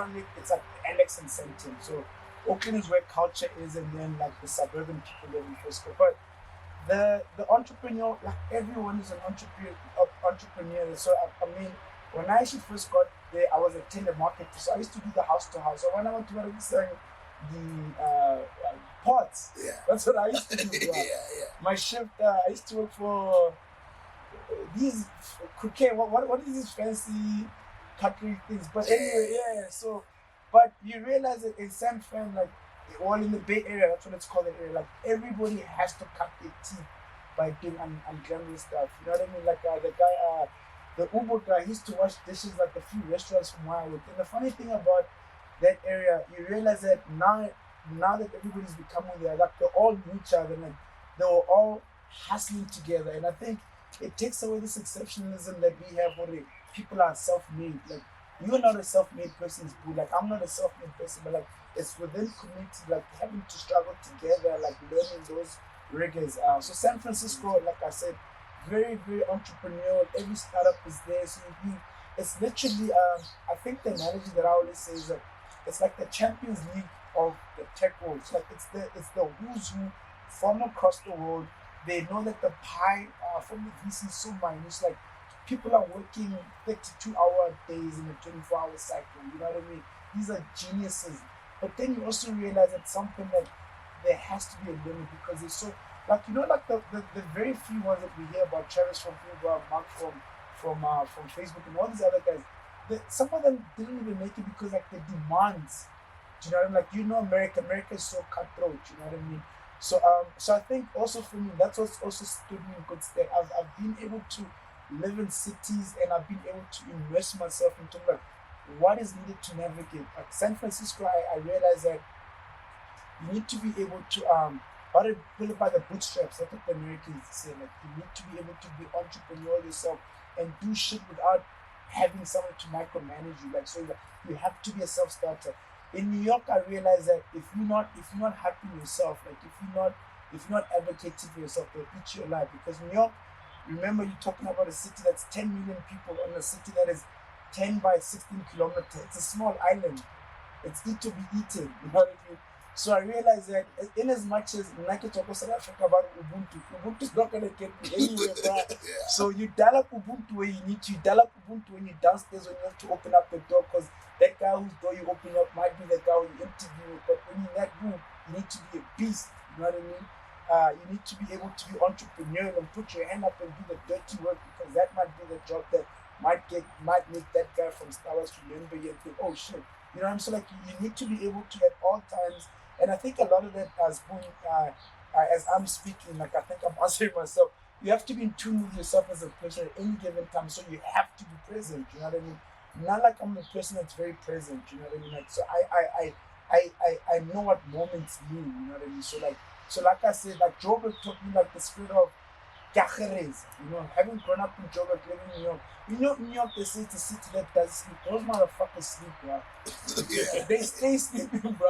like Alex and Sentin. So Oakland is where culture is, and then like the suburban people live in Frisco. But the entrepreneur, like everyone is an entrepreneur. So I mean, when I actually first got there, I was a telemarketer. So I used to do the house to house. So when I went to work selling the pots, that's what I used to do. My shift, I used to work for these cooking. What is this fancy cutlery things? But anyway, So, but you realize that in San Fran, like, all in the Bay Area, that's what it's called, the area. Like, everybody has to cut their teeth by doing unglamorous stuff. You know what I mean? Like the guy, the Uber guy, he used to wash dishes like a few restaurants from where I worked. And the funny thing about that area, you realize that now that everybody's becoming there, like they all knew each other, and they were all hustling together. And I think it takes away this exceptionalism that we have where people are self-made. Like, you're not a self-made person, it's good. Like, I'm not a self-made person, but like, it's within community, like having to struggle together, like learning those rigors. So San Francisco, like I said, very, very entrepreneurial. Every startup is there. So it's literally, I think the analogy that I always say is that it's like the Champions League of the tech world. It's like it's the who's who from across the world. They know that the pie from the VC is so minute. It's like people are working 32-hour days in a 24-hour cycle. You know what I mean? These are geniuses. But then you also realize at some point that there has to be a limit, because it's so, like, like the very few ones that we hear about, Travis from Uber, Mark from Facebook, and all these other guys, some of them didn't even make it because like the demands. Do you know what I mean? Like, America is so cutthroat. You know what I mean? So I think also for me, that's what's also stood me in good stead. I've been able to live in cities, and I've been able to immerse myself into like what is needed to navigate. Like San Francisco, I realized that you need to be able to pull it by the bootstraps. That's what the Americans say. Like, you need to be able to be entrepreneurial yourself and do shit without having someone to micromanage you. Like, so you have to be a self-starter. In New York, I realized that if you're not happy with yourself, like if you're not advocating for yourself, they'll eat you alive. Because New York, remember, you're talking about a city that's 10 million people on a city that is 10 by 16 kilometers. It's a small island. It's eat to be eaten. You know what I mean? So I realized that in as much as Nike talk South Africa about Ubuntu is not gonna get me anywhere, bro. So you dial up Ubuntu where you need to. You dial up Ubuntu when you're downstairs, when you have to open up the door, because that guy whose door you open up might be the guy who you interview. But when you're in that room, you need to be a beast. You know what I mean? You need to be able to be entrepreneurial and put your hand up and do the dirty work, because that might be the job that might make that guy from Star Wars remember you and think, oh shit. You know what I'm saying? Like, you need to be able to at all times. And I think a lot of that has been, as I'm speaking, like I think I'm answering myself, you have to be in tune with yourself as a person at any given time. So you have to be present, you know what I mean? Not like I'm the person that's very present, you know what I mean? Like, so I know what moments mean, you know what I mean? So like I said, like Joburg taught me like the spirit of Cajeres, having grown up in Joburg, living in New York. New York, they say it's a city that does sleep. Those motherfuckers sleep, bro. They stay sleeping, bro.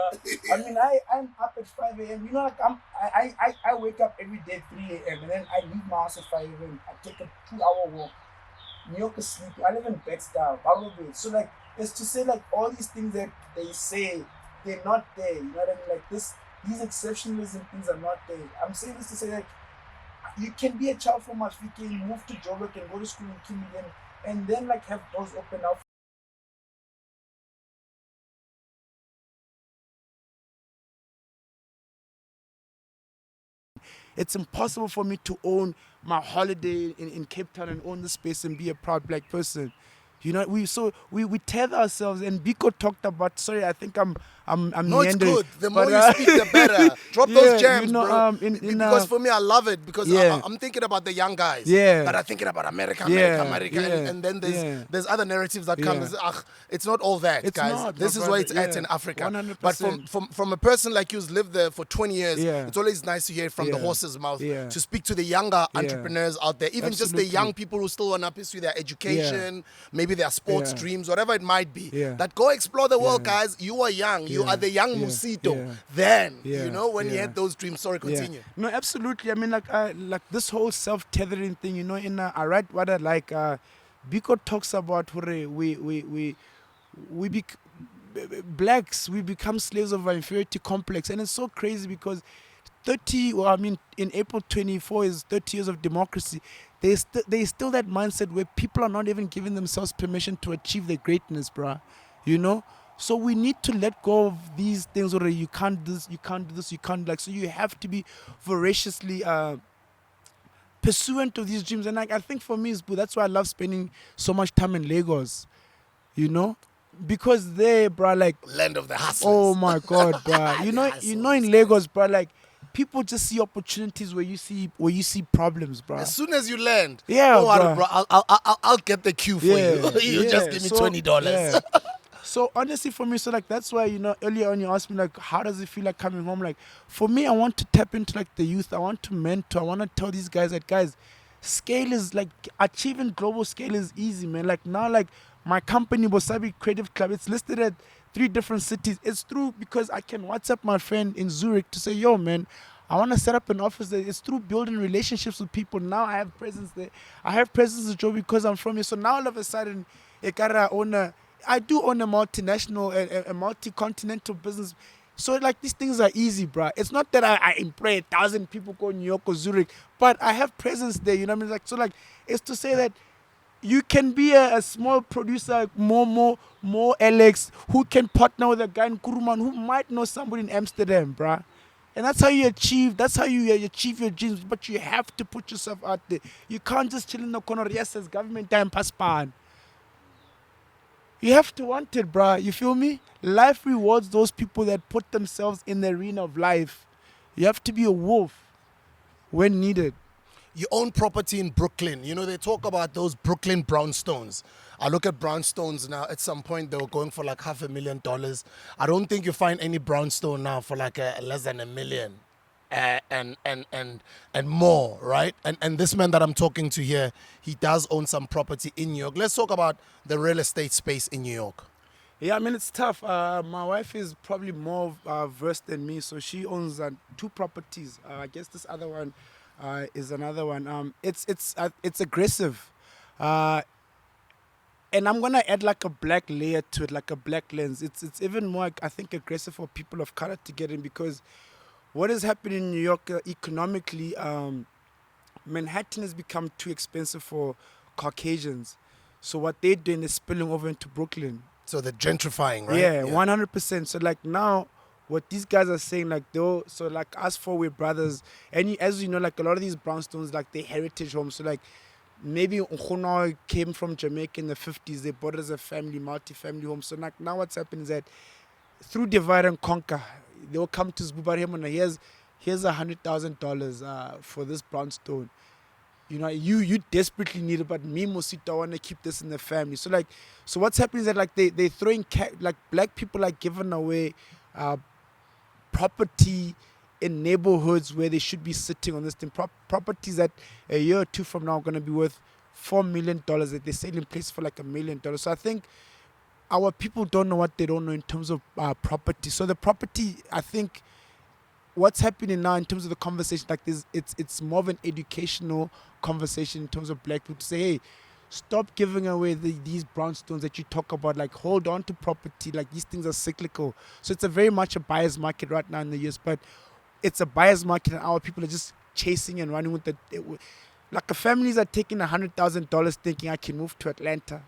I mean, I'm up at 5 a.m. Like I wake up every day at 3 a.m. and then I leave my house at 5 a.m. I take a 2-hour walk. New York is sleeping. I live in Bed-Stuy, Barrowville. So like, it's to say like all these things that they say, they're not there. You know what I mean? Like these exceptionalism things are not there. I'm saying this to say like, you can be a child from Africa, move to Joburg and go to school in Kimberley, and then like have doors open up It's impossible for me to own my holiday in Cape Town and own the space and be a proud black person. You know, we tether ourselves, and Biko talked about. Sorry, I think I'm No, it's meandering, good. The but, more you speak, the better. Drop yeah, those gems, you know, bro. Because for me, I love it because yeah. I'm thinking about the young guys Yeah. that are thinking about America, Yeah, America, yeah, and then yeah. there's other narratives that come. Yeah. It's not all that, It's guys. not, This my is where brother, it's at yeah. in Africa. 100%. But from a person like you who's lived there for 20 years, Yeah. it's always nice to hear it from the Yeah. horse's mouth Yeah. to speak to the younger entrepreneurs out there, even just the Absolutely. young people who still want to pursue their education, maybe their sports Yeah. dreams, whatever it might be. Yeah. That go explore the world, Yeah. guys. You are young. You Yeah. are the young Yeah. Mosito. Yeah. Then, Yeah. you know, when you Yeah. had those dreams. Sorry, continue. Yeah. No, absolutely. I mean, like this whole self-tethering thing. You know, I write what I like. Biko talks about hore, blacks, we become slaves of our inferiority complex, and it's so crazy because 30, well, I mean, in April 24 is 30 years of democracy. There's still that mindset where people are not even giving themselves permission to achieve their greatness, bruh. You know. So we need to let go of these things where you can't do this, you can't do this, you can't like. So you have to be voraciously pursuant of these dreams. And like, I think for me, that's why I love spending so much time in Lagos. You know, because there, bruh, like, Land of the hustlers. oh my God, bruh. You know, in Lagos, bruh, like, people just see opportunities where you see problems, bruh. As soon as you land, Yeah, don't worry, bruh. bro. I'll get the queue for you. You just give me So, $20. yeah. So honestly, for me, so like that's why, you know, earlier on you asked me like, how does it feel like coming home? Like, for me, I want to tap into like the youth. I want to mentor. I want to tell these guys that, guys, scale is like, achieving global scale is easy, man. Like now, like my company Wasabi Creative Club, it's listed at 3 different cities. It's through because I can WhatsApp my friend in Zurich to say, yo, man, I want to set up an office there. It's through building relationships with people. Now I have presence there. I have presence in Joe because I'm from here. So now all of a sudden, I do own a multinational, a multi-continental business. So like these things are easy, bruh. It's not that I employ 1,000 people go New York or Zurich, but I have presence there. You know what I mean? Like, so like it's to say that you can be a small producer like more Alex, who can partner with a guy in Kuruman who might know somebody in Amsterdam, bruh. And that's how you achieve. That's how you achieve your dreams. But you have to put yourself out there. You can't just chill in the corner. Yes, as government time pass by. You have to want it, bruh. You feel me? Life rewards those people that put themselves in the arena of life. You have to be a wolf when needed. You own property in Brooklyn. You know, they talk about those Brooklyn brownstones. I look at brownstones now. At some point, they were going for like $500,000. I don't think you find any brownstone now for like less than $1 million. And more, right? And this man that I'm talking to here, he does own some property in New York. Let's talk about the real estate space in New York. Yeah, I mean, it's tough. My wife is probably more versed than me, so she owns 2 properties. I guess this other one is another one. It's aggressive. And I'm gonna add like a black layer to it, like a black lens. It's even more, I think, aggressive for people of color to get in, because what is happening in New York economically, Manhattan has become too expensive for Caucasians. So what they're doing is spilling over into Brooklyn. So they're gentrifying, right? Yeah, 100%. So like now, what these guys are saying, like so like us 4, we're brothers, and as you know, like a lot of these brownstones, like they heritage homes. So like maybe Nkhono came from Jamaica in the 50s. They bought it as a family, multi-family home. So like now what's happening is that through divide and conquer, they'll come to Zbubaremona. Here's $100,000 for this brownstone. You know, you desperately need it, but me, Mosito, I want to keep this in the family. So like, so what's happening is that like they throwing like black people are giving away property in neighborhoods where they should be sitting on this thing. Properties that a year or 2 from now are going to be worth $4 million that they sell in place for like $1 million. So I think our people don't know what they don't know in terms of property. So the property, I think, what's happening now in terms of the conversation, like this, it's more of an educational conversation in terms of black people to say, hey, stop giving away these brownstones that you talk about. Like, hold on to property. Like, these things are cyclical. So it's a very much a buyer's market right now in the US, but it's a buyer's market, and our people are just chasing and running with it. Like, the families are taking $100,000 thinking I can move to Atlanta.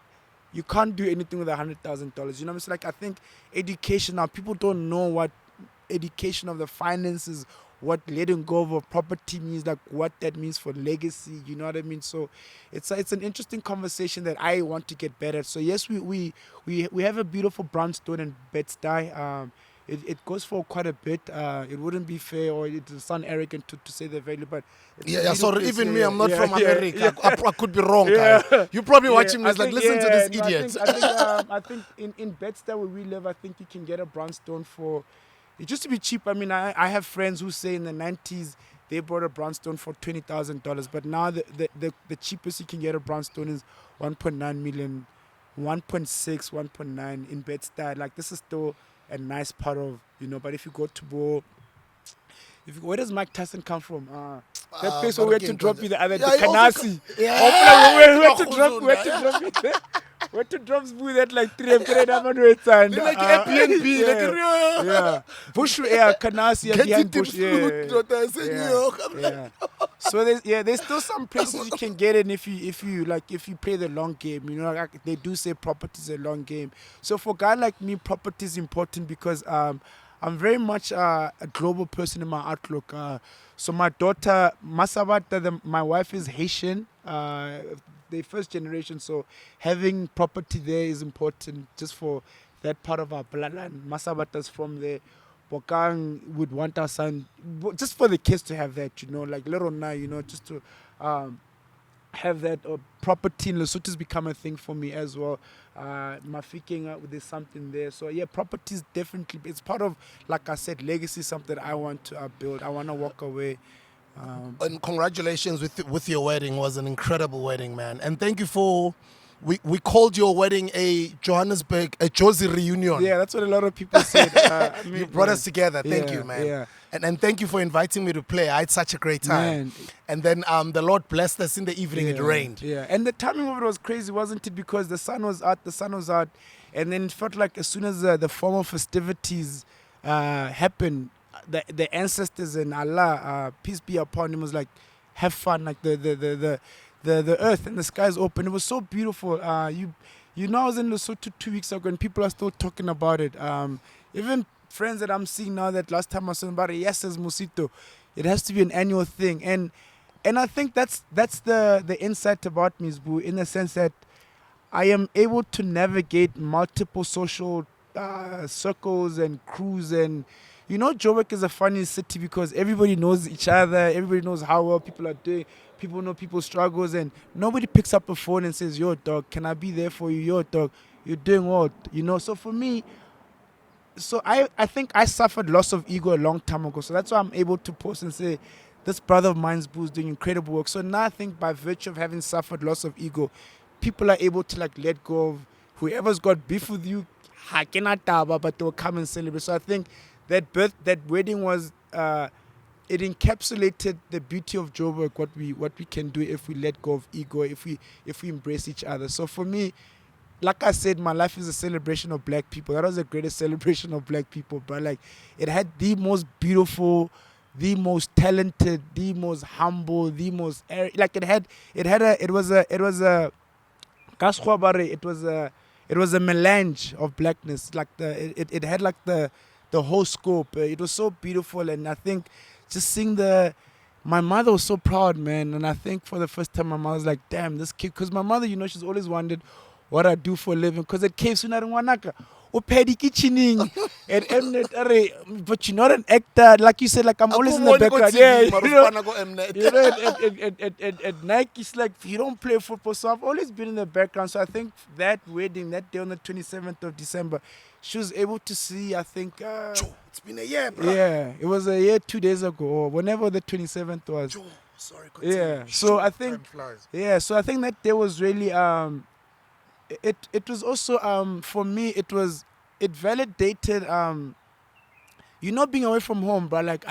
You can't do anything with $100,000. You know what I'm saying? Like, I think education now, people don't know what education of the finances, what letting go of a property means, like what that means for legacy. You know what I mean? So it's an interesting conversation that I want to get better at. So yes, we have a beautiful brownstone in Bed-Stuy. It goes for quite a bit. It wouldn't be fair or it would sound arrogant to say the value, but it's a Yeah, beautiful sorry. place. Even me, I'm not Yeah, from yeah, America. yeah. I could be wrong, Yeah. guys. You're probably Yeah, watching me. I It's like, think- listen to this no, idiot. I think in Bed-Stuy where we live, I think you can get a brownstone for. It used to be cheap. I mean, I have friends who say in the 90s they bought a brownstone for $20,000, but now the cheapest you can get a brownstone is 1.9 million, 1.6, 1.9 in Bed-Stuy. Like this is still a nice part of, you know. But if you go to Bo, where does Mike Tyson come from? That place where we had to Barking drop Konja. you the other Yeah, day, he also Kanasi. Yeah. We had to drop Kakhuzunda, you there. We had to drop Smooth at like 3 and Like Airbnb, like, yeah. Bush, yeah, Kanasi, yeah, Get behind it Bush, food, daughter. I said, yeah, yo, I'm like, yeah. So there's still some places you can get in if you play the long game. You know, like they do say property is a long game. So for a guy like me, property is important because I'm very much a global person in my outlook. So my daughter Masabata, my wife is Haitian. The first generation, so having property there is important just for that part of our bloodline. Masabata's from there. Bokang would want our son, just for the kids to have that, you know, like little now, you know, just to have that property in Lesotho has become a thing for me as well. Mafiking, there's something there. So yeah, property is definitely, it's part of, like I said, legacy, something I want to build. I want to walk away. And congratulations with your wedding. It was an incredible wedding, man. And thank you for we called your wedding a Johannesburg, a Josie reunion. Yeah, that's what a lot of people said. I mean, You brought man, us together. Thank yeah, you, man. yeah. And thank you for inviting me to play. I had such a great time. Man. And then the Lord blessed us in the evening. It rained. Yeah, and the timing of it was crazy, wasn't it? Because the sun was out, and then it felt like as soon as the formal festivities happened, the ancestors and Allah, peace be upon him, was like, have fun, like the earth and the skies open. It was so beautiful. You know, I was in Lesotho 2 weeks ago, and people are still talking about it. Even friends that I'm seeing now that last time I saw about it, yes, says Mosito. It has to be an annual thing, and I think that's the insight about me, Zbu, in the sense that I am able to navigate multiple social circles and crews. And you know, Joburg is a funny city because everybody knows each other, everybody knows how well people are doing, people know people's struggles, and nobody picks up a phone and says, yo dog, can I be there for you? Yo dog, you're doing well, you know. So for me, so I think I suffered loss of ego a long time ago. So that's why I'm able to post and say, this brother of mine's Boo's doing incredible work. So now I think by virtue of having suffered loss of ego, people are able to like let go of whoever's got beef with you, ha cannot taba, but they'll come and celebrate. So I think that wedding was it encapsulated the beauty of Joburg, what we can do if we let go of ego, if we embrace each other. So for me, like I said, my life is a celebration of black people. That was the greatest celebration of black people. But like, it had the most beautiful, the most talented, the most humble, the most like it was a melange of blackness. Like it had like the whole scope. It was so beautiful, and I think just seeing my mother was so proud, man. And I think for the first time, my mother was like, damn, this kid, because my mother, you know, she's always wondered what I do for a living, because at cave soon wanaka upedi kitchening and Mnet, but you're not an actor, like you said, like I'm always in the background. Yeah, at Nike, it's like you don't play football, so I've always been in the background. So I think that wedding, that day on the 27th of December, she was able to see, I think It's been a year, bro. yeah, it was a year 2 days ago, or whenever the 27th was. Sorry, continue. Yeah, so I think so I think that day was really it was also for me it validated you know, being away from home, bro. Like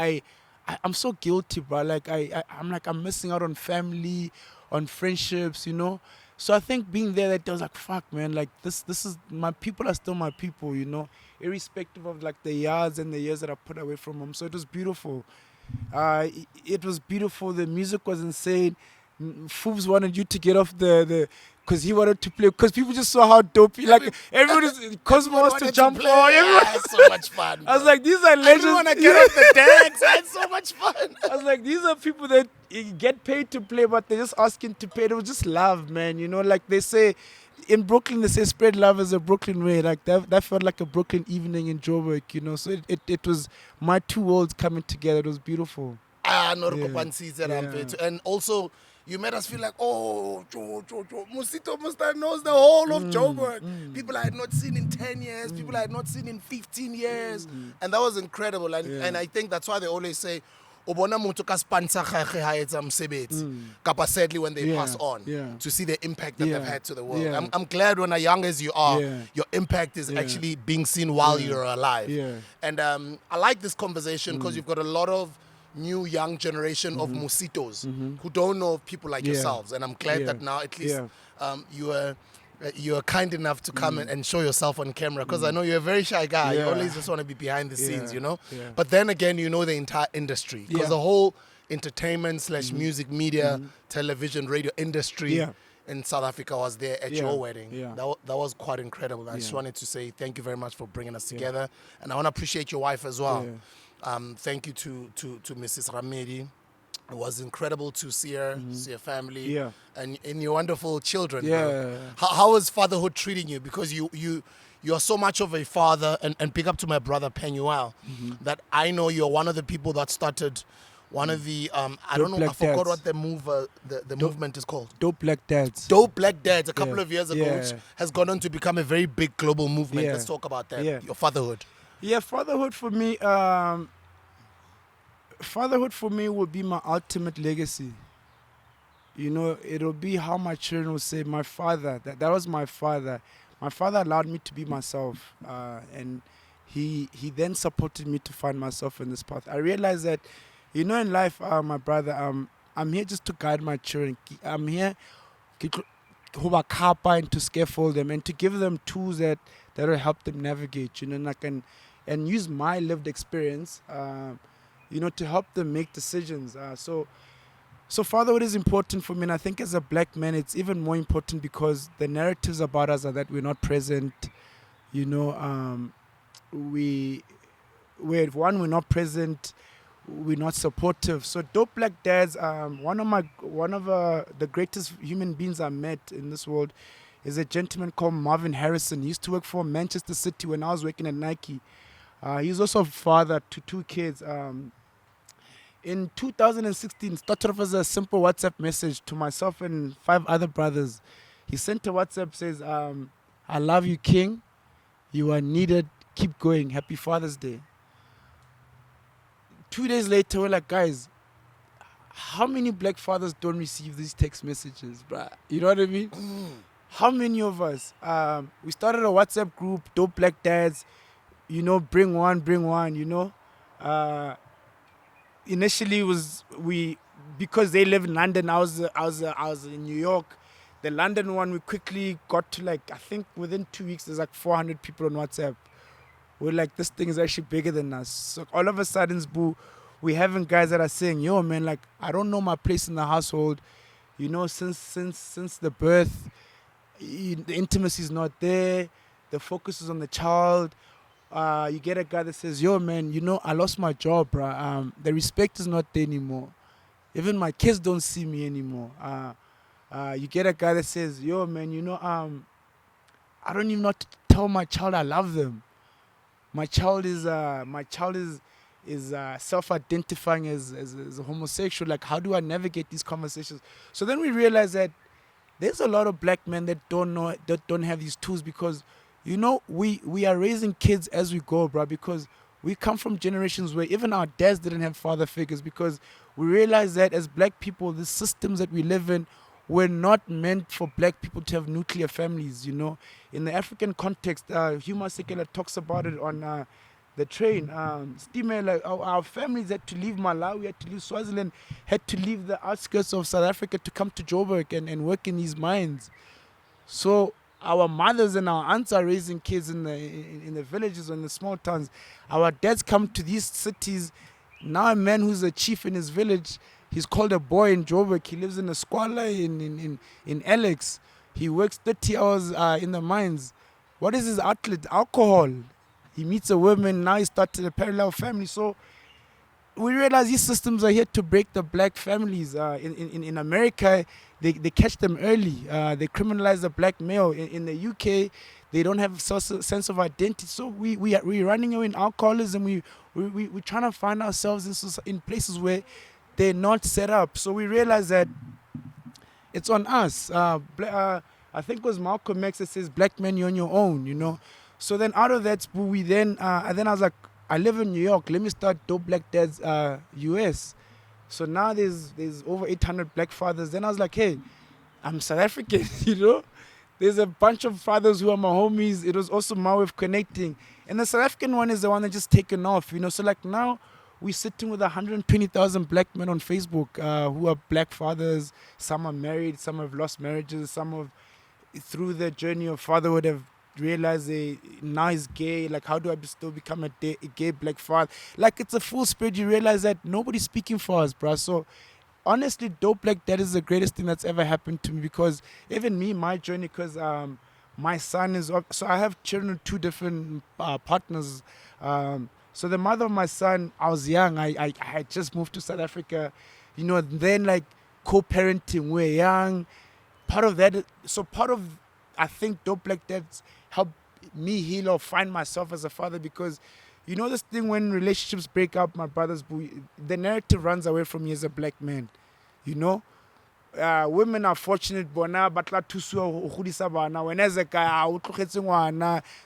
I'm so guilty, bro. Like I'm missing out on family, on friendships, you know. So I think being there, that I was like, fuck, man. Like this is my people are still my people, you know, irrespective of like the yards and the years that I put away from home. So it was beautiful. It was beautiful. The music was insane. Foobs wanted you to get off the because he wanted to play, because people just saw how dope he, like everyone is, Cosmo wants to jump on everyone. Yeah, it's so much fun. I was bro. like, these are I legends. didn't want to get off the decks. I had so much fun. I was like, these are people that get paid to play, but they're just asking to pay. It was just love, man. You know, like they say in Brooklyn, they say spread love is a Brooklyn way. Like that felt like a Brooklyn evening in Joburg, you know. So it was my two worlds coming together. It was beautiful. No, Yeah. and also you made us feel like, oh, Mosito must have knows the whole of Joburg. People I had not seen in 10 years, people I had not seen in 15 years. And that was incredible. And I think that's why they always say, Obona motho ka spantsha gagwe ha etsa mosebetsi. Kapa sadly when they pass on, to see the impact that they've had to the world. Yeah. I'm glad when as young as you are, Yeah. your impact is actually being seen while you're alive. Yeah. And I like this conversation because you've got a lot of new young generation of Mositos who don't know of people like yourselves, and I'm glad that now at least you are kind enough to come and show yourself on camera, because I know you're a very shy guy. You Yeah. always just want to be behind the scenes, you know. Yeah. But then again, you know the entire industry, because Yeah. the whole entertainment / music media, television, radio industry. Yeah. In South Africa was there at Yeah. your wedding. Yeah. That was quite incredible. I just Yeah. wanted to say thank you very much for bringing us together, and I want to appreciate your wife as well. Thank you to Mrs. Ramaili. It was incredible to see her, see her family, Yeah. and your wonderful children. Yeah. Bro. How is fatherhood treating you? Because you are so much of a father, and pick up to my brother Penuel, that I know you're one of the people that started one of the I don't know, Black I forgot Dads. what the movement is called. Dope Black Dads. Dope Black Dads a couple Yeah. of years ago, Yeah. which has gone on to become a very big global movement. Yeah. Let's talk about that. Yeah. Your fatherhood. Yeah, fatherhood for me, would be my ultimate legacy. You know, it'll be how my children will say, my father, that was my father. My father allowed me to be myself, and he then supported me to find myself in this path. I realized that, you know, in life, my brother, I'm here just to guide my children. I'm here to and to scaffold them and to give them tools that will help them navigate, you know, and I can and use my lived experience, you know, to help them make decisions. So fatherhood is important for me, and I think as a black man, it's even more important because the narratives about us are that we're not present. You know, we're not present, we're not supportive. So Dope Black Dads, one of the greatest human beings I met in this world is a gentleman called Marvin Harrison. He used to work for Manchester City when I was working at Nike. He's also a father to 2 kids. In 2016, started off as a simple WhatsApp message to myself and 5 other brothers. He sent a WhatsApp, says, I love you, King. You are needed. Keep going. Happy Father's Day. 2 days later, we're like, guys, how many black fathers don't receive these text messages, bruh? You know what I mean? How many of us? We started a WhatsApp group, Dope Black Dads, you know, bring one, you know. Initially it was because they live in London, I was in New York. The London one, we quickly got to, like, I think within 2 weeks there's like 400 people on WhatsApp. We're like, this thing is actually bigger than us. So all of a sudden, boo, we having guys that are saying, yo man, like, I don't know my place in the household, you know, since the birth, the intimacy is not there, the focus is on the child. You get a guy that says, yo man, you know, I lost my job, bruh. The respect is not there anymore. Even my kids don't see me anymore. You get a guy that says, yo man, you know, I don't even know how to tell my child I love them. My child is self-identifying as a homosexual. Like, how do I navigate these conversations? So then we realize that there's a lot of black men that don't have these tools, because, you know, we are raising kids as we go, bro, because we come from generations where even our dads didn't have father figures, because we realize that as black people, the systems that we live in were not meant for black people to have nuclear families, you know. In the African context, Huma Sekela talks about it on the train. Like, our families had to leave Malawi, had to leave Swaziland, had to leave the outskirts of South Africa to come to Joburg and work in these mines. So our mothers and our aunts are raising kids in the villages or in the small towns. Our dads come to these cities. Now a man who's a chief in his village, He's called a boy in Joburg. He lives in a squalor in Alex. He works 30 hours in the mines. What is his outlet? Alcohol. He meets a woman. Now he started a parallel family. So we realize these systems are here to break the black families. In America, they catch them early. They criminalize the black male. In the UK, they don't have a sense of identity. So we're running away in alcoholism. We're trying to find ourselves in places where they're not set up. So we realize that it's on us. I think it was Malcolm X that says, "Black men, you're on your own," you know. So then out of that, we then I was like, I live in New York. Let me start Dope Black Dads US. So now there's over 800 black fathers. Then I was like, hey, I'm South African, you know. There's a bunch of fathers who are my homies. It was also my way of connecting. And the South African one is the one that just taken off, you know. So like now we're sitting with 120,000 black men on Facebook who are black fathers. Some are married, some have lost marriages, some have, through their journey of fatherhood, have realized they now is gay. Like, how do I still become a gay black father? Like, it's a full spread. You realize that nobody's speaking for us, bruh. So honestly, Dope Black Dad is the greatest thing that's ever happened to me, because even me, my journey, because my son is so I have children with two different partners. So the mother of my son, I was young. I had just moved to South Africa, you know. Then like co-parenting, we're young. Part of that, so part of, I think Dope Black Dads helped me heal or find myself as a father, because you know this thing when relationships break up, my brothers, the narrative runs away from me as a black man, you know. Women are fortunate, bona batla thuso ho godisa bana. When as a guy,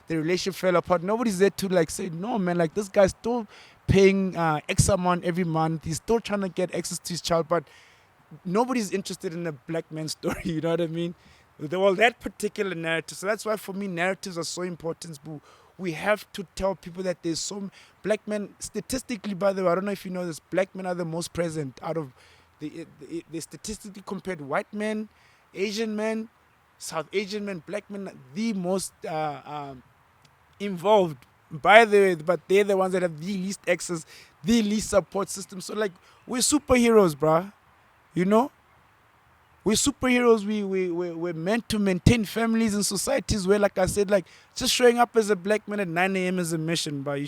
the relationship fell apart. Nobody's there to like say, no man, like this guy's still paying X amount every month. He's still trying to get access to his child, but nobody's interested in a black man's story. You know what I mean? Well, that particular narrative. So that's why for me narratives are so important. We have to tell people that there's some black men. Statistically, by the way, I don't know if you know this, black men are the most present out of the statistically compared white men, Asian men, South Asian men, black men, the most involved. By the way, but they're the ones that have the least access, the least support system. So like, we're superheroes, bruh. You know? We're superheroes. We're meant to maintain families and societies where, like I said, like just showing up as a black man at 9 a.m. is a mission, bro.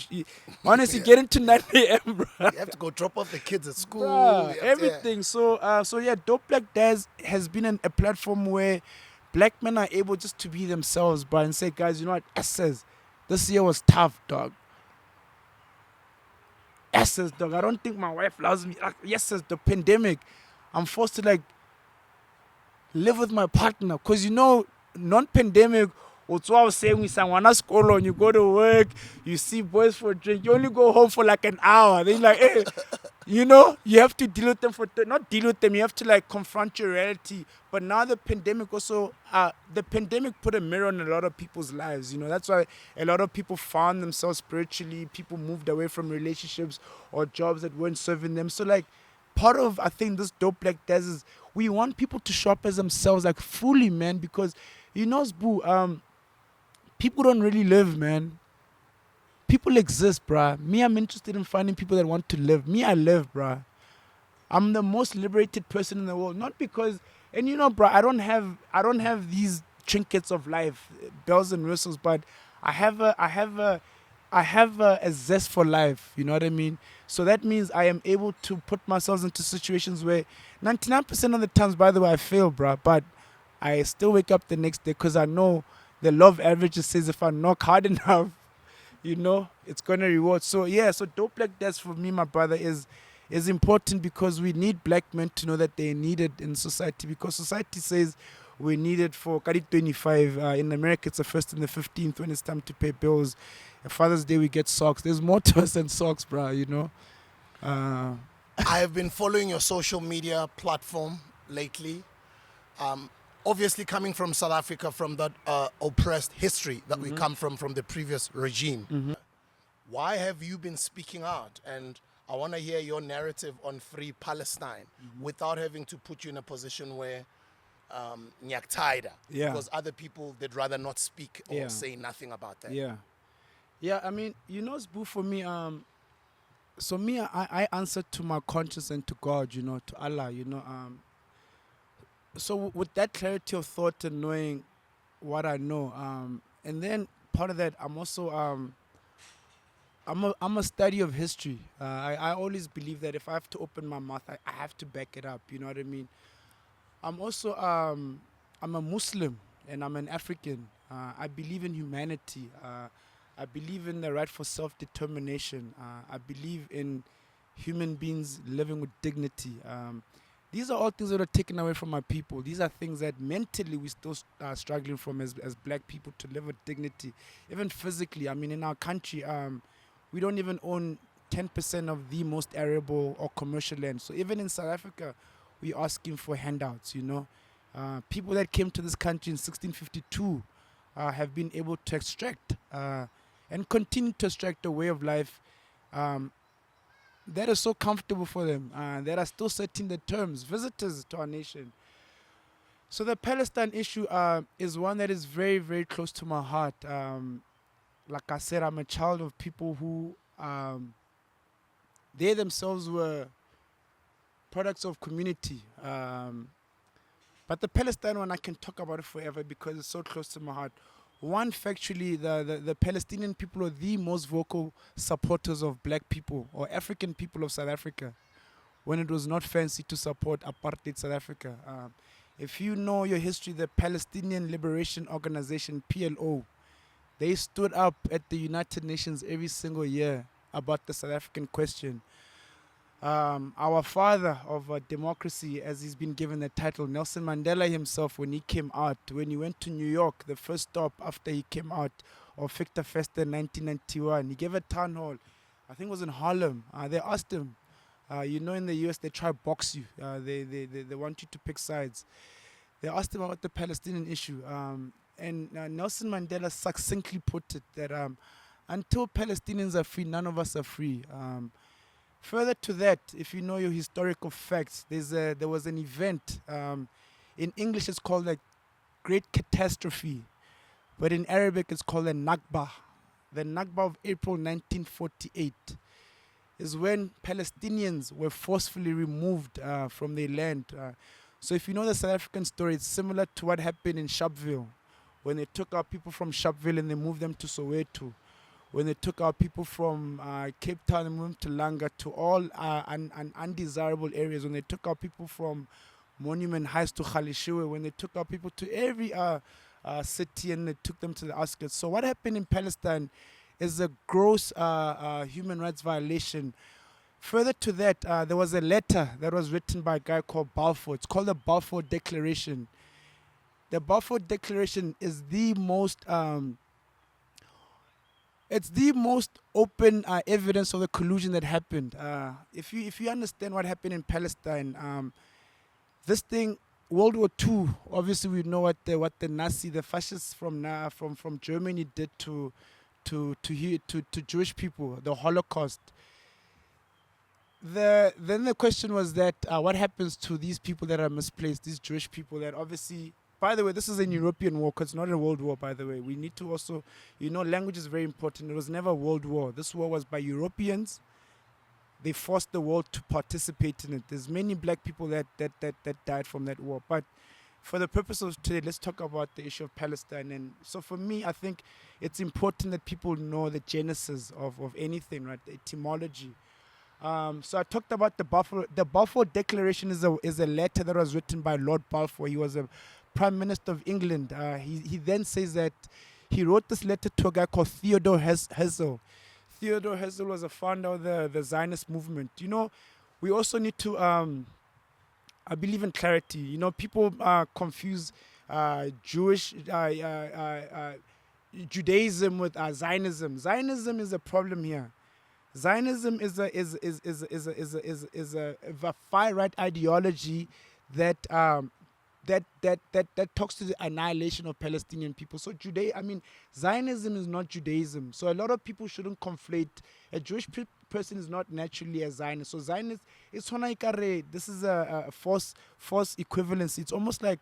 Honestly, get into 9 a.m., bro. You have to go drop off the kids at school. Bruh, everything. So yeah, Dope Black Dads has been a platform where black men are able just to be themselves, bro, and say, guys, you know what? Says this year was tough, dog. Says, dog, I don't think my wife loves me. Yes, says the pandemic. I'm forced to like live with my partner, because you know, non-pandemic, what's what I was saying with someone at school, and you go to work, you see boys for a drink, you only go home for like an hour. Then like, hey, you know, you have to deal with them not deal with them, you have to like confront your reality. But now the pandemic also, the pandemic put a mirror on a lot of people's lives. You know, that's why a lot of people found themselves spiritually. People moved away from relationships or jobs that weren't serving them. So like, part of, I think, this Dope Black Dads is we want people to show up as themselves, like fully, man, because you know, people don't really live, man. People exist, bruh. Me, I'm interested in finding people that want to live. Me, I live, bruh. I'm the most liberated person in the world, not because, and you know, bruh, I don't have these trinkets of life, bells and whistles, but I have a zest for life. You know what I mean? So that means I am able to put myself into situations where 99% of the times, by the way, I fail, bruh, but I still wake up the next day because I know the law of averages says if I knock hard enough, you know, it's going to reward. So yeah, so Dope Black Dads for me, my brother, is important, because we need black men to know that they're needed in society, because society says we're needed for Kari 25. In America, it's the 1st and the 15th when it's time to pay bills. Father's Day, we get socks. There's more to us than socks, bro, you know. I have been following your social media platform lately. Obviously, coming from South Africa, from that oppressed history that we come from the previous regime. Why have you been speaking out? And I want to hear your narrative on Free Palestine without having to put you in a position where Nyaktaida. Yeah. Because other people, they'd rather not speak or say nothing about that. Yeah, I mean, you know, Sbu, for me, So me, I answer to my conscience and to God, to Allah, So with that clarity of thought and knowing what I know, and then part of that, I'm a study of history. I always believe that if I have to open my mouth, I have to back it up. You know what I mean? I'm also I'm a Muslim and I'm an African. I believe in humanity. I believe in the right for self-determination. I believe in human beings living with dignity. These are all things that are taken away from my people. These are things that mentally we still struggling from as black people to live with dignity, even physically. I mean, in our country, we don't even own 10% of the most arable or commercial land. So even in South Africa, we're asking for handouts. People that came to this country in 1652 have been able to extract and continue to extract a way of life um, that is so comfortable for them, that are still setting the terms, visitors to our nation. So the Palestine issue is one that is very, very close to my heart. Like I said, I'm a child of people who they themselves were products of community. But the Palestine one, I can talk about it forever because it's so close to my heart. One, factually, the Palestinian people are the most vocal supporters of black people or African people of South Africa when it was not fancy to support apartheid South Africa. If you know your history, the Palestinian Liberation Organization, PLO, they stood up at the United Nations every single year about the South African question. Our father of democracy, as he's been given the title, Nelson Mandela himself, when he came out, when he went to New York, the first stop after he came out of Victor Festa in 1991, he gave a town hall. I think it was in Harlem. They asked him, in the US, they try to box you. They want you to pick sides. They asked him about the Palestinian issue. And Nelson Mandela succinctly put it that until Palestinians are free, none of us are free. Further to that, if you know your historical facts, there was an event. In English, it's called a Great Catastrophe, but in Arabic, it's called a Nakba. The Nakba of April 1948 is when Palestinians were forcefully removed from their land. So if you know the South African story, it's similar to what happened in Sharpeville, when they took our people from Sharpeville and they moved them to Soweto. When they took our people from Cape Town and moved to Langa, to all undesirable areas. When they took our people from Monument Heights to Khalishiwe. When they took our people to every city and they took them to the outskirts. So what happened in Palestine is a gross human rights violation. Further to that, there was a letter that was written by a guy called Balfour. It's called the Balfour Declaration. The Balfour Declaration is the most it's the most open evidence of the collusion that happened. If you understand what happened in Palestine, this thing, World War II, obviously we know what the Nazi, the fascists from Germany did to Jewish people, the Holocaust. Then the question was that what happens to these people that are misplaced, these Jewish people that obviously. By the way, this is an European war, 'cause it's not a world war, by the way. We need to also, language is very important. It was never a world war. This war was by Europeans. They forced the world to participate in it. There's many black people that died from that war. But for the purpose of today, let's talk about the issue of Palestine. And so for me, I think it's important that people know the genesis of anything, right? The etymology. So I talked about the Balfour. The Balfour Declaration is a letter that was written by Lord Balfour. He was a Prime Minister of England. He then says that he wrote this letter to a guy called Theodor Herzl. Theodor Herzl was a founder of the Zionist movement. We also need to, I believe in clarity. People confuse Jewish Judaism with Zionism. Zionism is a problem here. Zionism is a far right ideology that talks to the annihilation of Palestinian people. So Zionism is not Judaism. So a lot of people shouldn't conflate. A Jewish person is not naturally a Zionist. So Zionist, this is a false equivalency. It's almost like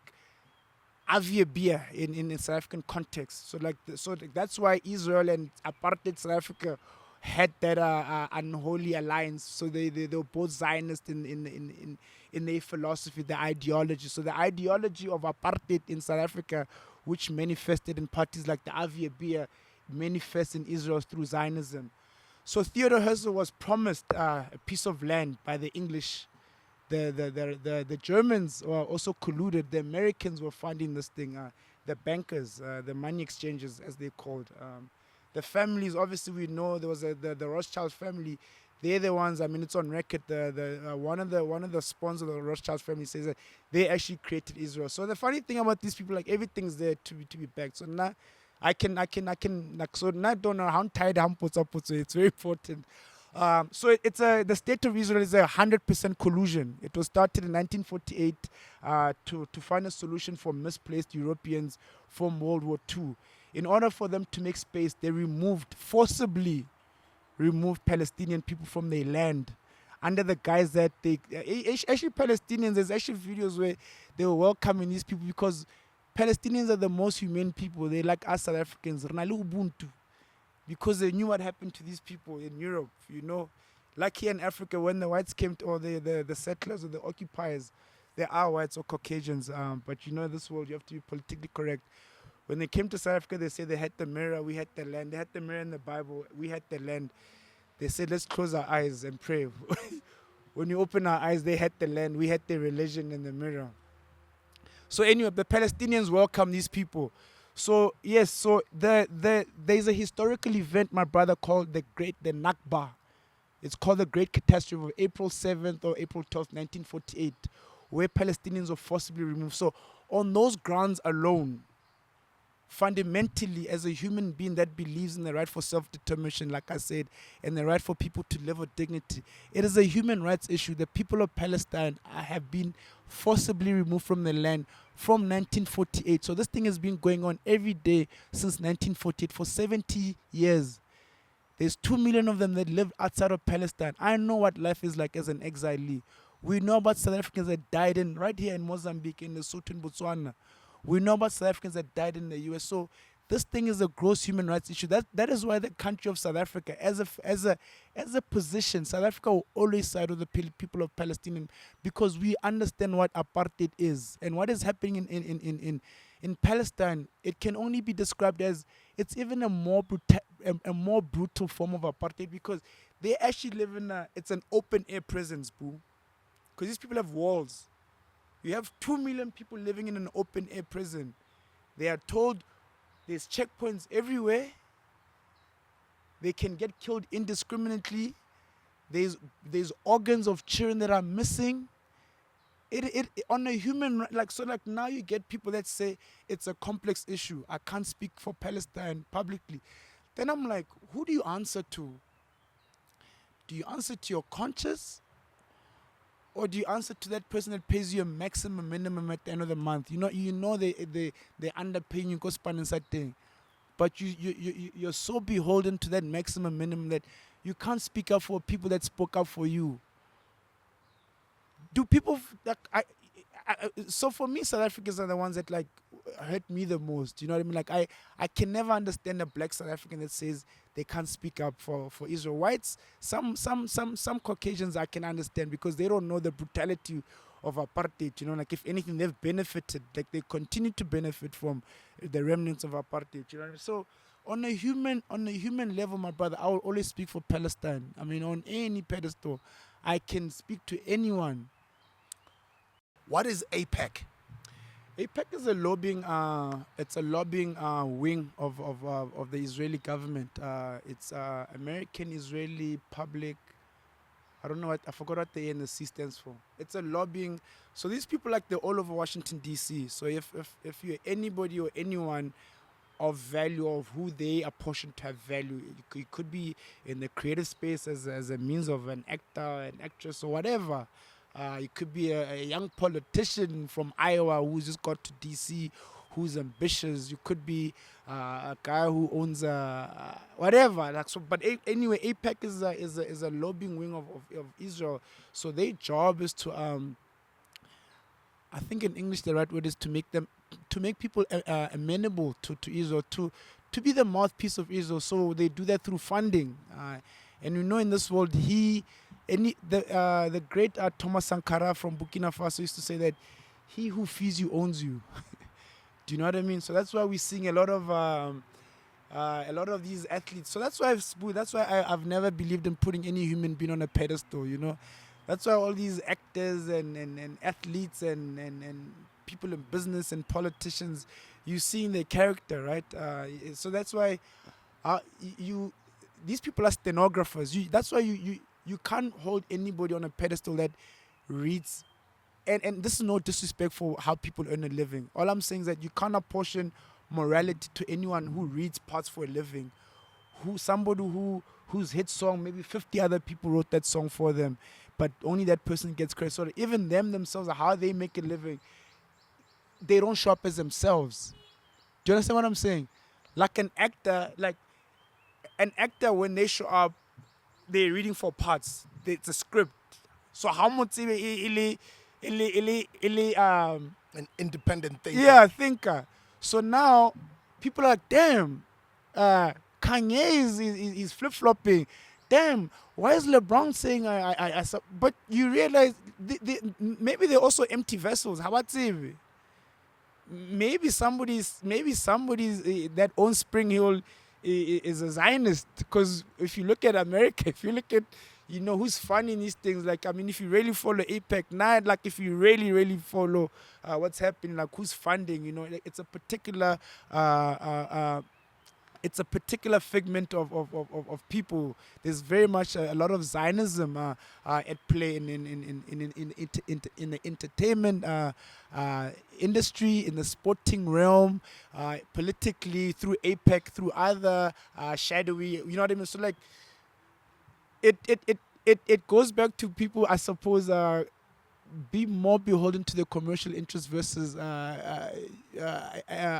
Avia beer in South African context. So that's why Israel and apartheid South Africa had that unholy alliance. So they were both Zionist in their philosophy, their ideology. So the ideology of apartheid in South Africa, which manifested in parties like the AVB, manifests in Israel through Zionism. So Theodore Herzl was promised a piece of land by the English. The Germans were also colluded. The Americans were funding this thing. The bankers, the money exchanges, as they're called. The families, obviously, we know there was the Rothschild family. They're the ones. I mean, it's on record. One of the sponsors of the Rothschild family says that they actually created Israel. So the funny thing about these people, like everything's there to be backed. So now, I can like, so now I don't know how tired I'm put up. So it's very important. So it's the state of Israel is 100% collusion. It was started in 1948 to find a solution for misplaced Europeans from World War II. In order for them to make space, they forcibly removed Palestinian people from their land under the guise that they actually Palestinians. There's actually videos where they were welcoming these people because Palestinians are the most humane people. They like us South Africans. Ubuntu. Because they knew what happened to these people in Europe, you know. Like here in Africa, when the whites came to, or the settlers or the occupiers, they are whites or Caucasians. But you know, in this world, you have to be politically correct. When they came to South Africa, they said they had the mirror, we had the land. They had the mirror in the Bible, we had the land. They said, let's close our eyes and pray. When you open our eyes, they had the land, we had the religion and the mirror. So anyway, the Palestinians welcome these people. So yes, so there's a historical event, my brother, called the Nakba. It's called the Great Catastrophe of April 7th or April 12th, 1948, where Palestinians were forcibly removed. So on those grounds alone, fundamentally, as a human being that believes in the right for self-determination, like I said, and the right for people to live with dignity, it is a human rights issue. The people of Palestine have been forcibly removed from the land from 1948. So this thing has been going on every day since 1948 for 70 years. There's 2 million of them that live outside of Palestine. I know what life is like as an exilee. We know about South Africans that died right here in Mozambique, in Lesotho, in Botswana. We know about South Africans that died in the US. So this thing is a gross human rights issue. That is why the country of South Africa, as a position, South Africa will always side with the people of Palestine, because we understand what apartheid is and what is happening in Palestine. It can only be described as, it's even a more brutal form of apartheid, because they actually live in it's an open air prisons, boo. Because these people have walls. You have 2 million people living in an open air prison. They are told there's checkpoints everywhere. They can get killed indiscriminately. There's organs of children that are missing. It on a human, like, so like now you get people that say it's a complex issue. I can't speak for Palestine publicly. Then I'm like, who do you answer to? Do you answer to your conscience? Or do you answer to that person that pays you a maximum minimum at the end of the month? You know they're underpaying you because span inside thing. But you're so beholden to that maximum minimum that you can't speak up for people that spoke up for you. Do people so for me, South Africans are the ones that like hurt me the most. You know what I mean? Like I can never understand a black South African that says they can't speak up for Israel. Whites, some Caucasians I can understand, because they don't know the brutality of apartheid. You know, like if anything, they've benefited. Like they continue to benefit from the remnants of apartheid. You know what I mean? So on a human level, my brother, I will always speak for Palestine. I mean, on any pedestal, I can speak to anyone. What is APEC? APEC is a lobbying wing of the Israeli government. It's American Israeli Public. I don't know I forgot what the A and the C stands for. It's a lobbying. So these people, like, they're all over Washington D.C. So if you're anybody or anyone of value, of who they apportion to have value, it could be in the creative space as a means of an actor, an actress, or whatever. It could be a young politician from Iowa who's just got to DC, who's ambitious. You could be a guy who owns whatever. Like, so, but anyway, APEC is a lobbying wing of Israel. So their job is to I think in English the right word is to make them make people amenable to Israel, to be the mouthpiece of Israel. So they do that through funding. And we know in this world, the great Thomas Sankara from Burkina Faso used to say that he who feeds you owns you. Do you know what I mean? So that's why we're seeing a lot of these athletes. So that's why I've never believed in putting any human being on a pedestal. You know, that's why all these actors and athletes and people in business and politicians, you seeing their character, right? So that's why these people are stenographers. That's why you can't hold anybody on a pedestal that reads. And this is no disrespect for how people earn a living. All I'm saying is that you can't apportion morality to anyone who reads parts for a living. Somebody whose hit song, maybe 50 other people wrote that song for them, but only that person gets credit. So even them themselves, how they make a living, they don't show up as themselves. Do you understand what I'm saying? Like an actor, when they show up, they're reading for parts. It's a script. So how much An independent thinker. yeah, thinker. So now people are like, damn, Kanye is flip flopping. Damn, why is LeBron saying but you realize maybe they're also empty vessels. How about it? Maybe somebody's that owns Spring Hill is a Zionist, because if you look at America, if you look at who's funding these things, like, I mean, if you really follow APEC, not like if you really follow what's happening, like who's funding, like, it's a particular figment of people. There's very much a lot of Zionism at play in the entertainment industry, in the sporting realm, politically, through APEC, through other shadowy, you know what I mean? So like, it goes back to people, I suppose, be more beholden to the commercial interest versus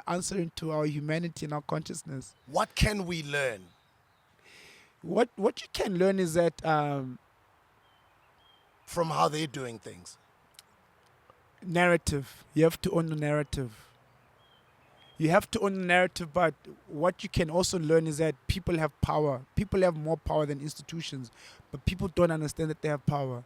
answering to our humanity and our consciousness. What can we learn? What you can learn is that From how they're doing things. narrative. You have to own the narrative. You have to own the narrative, but what you can also learn is that people have power. People have more power than institutions, but people don't understand that they have power.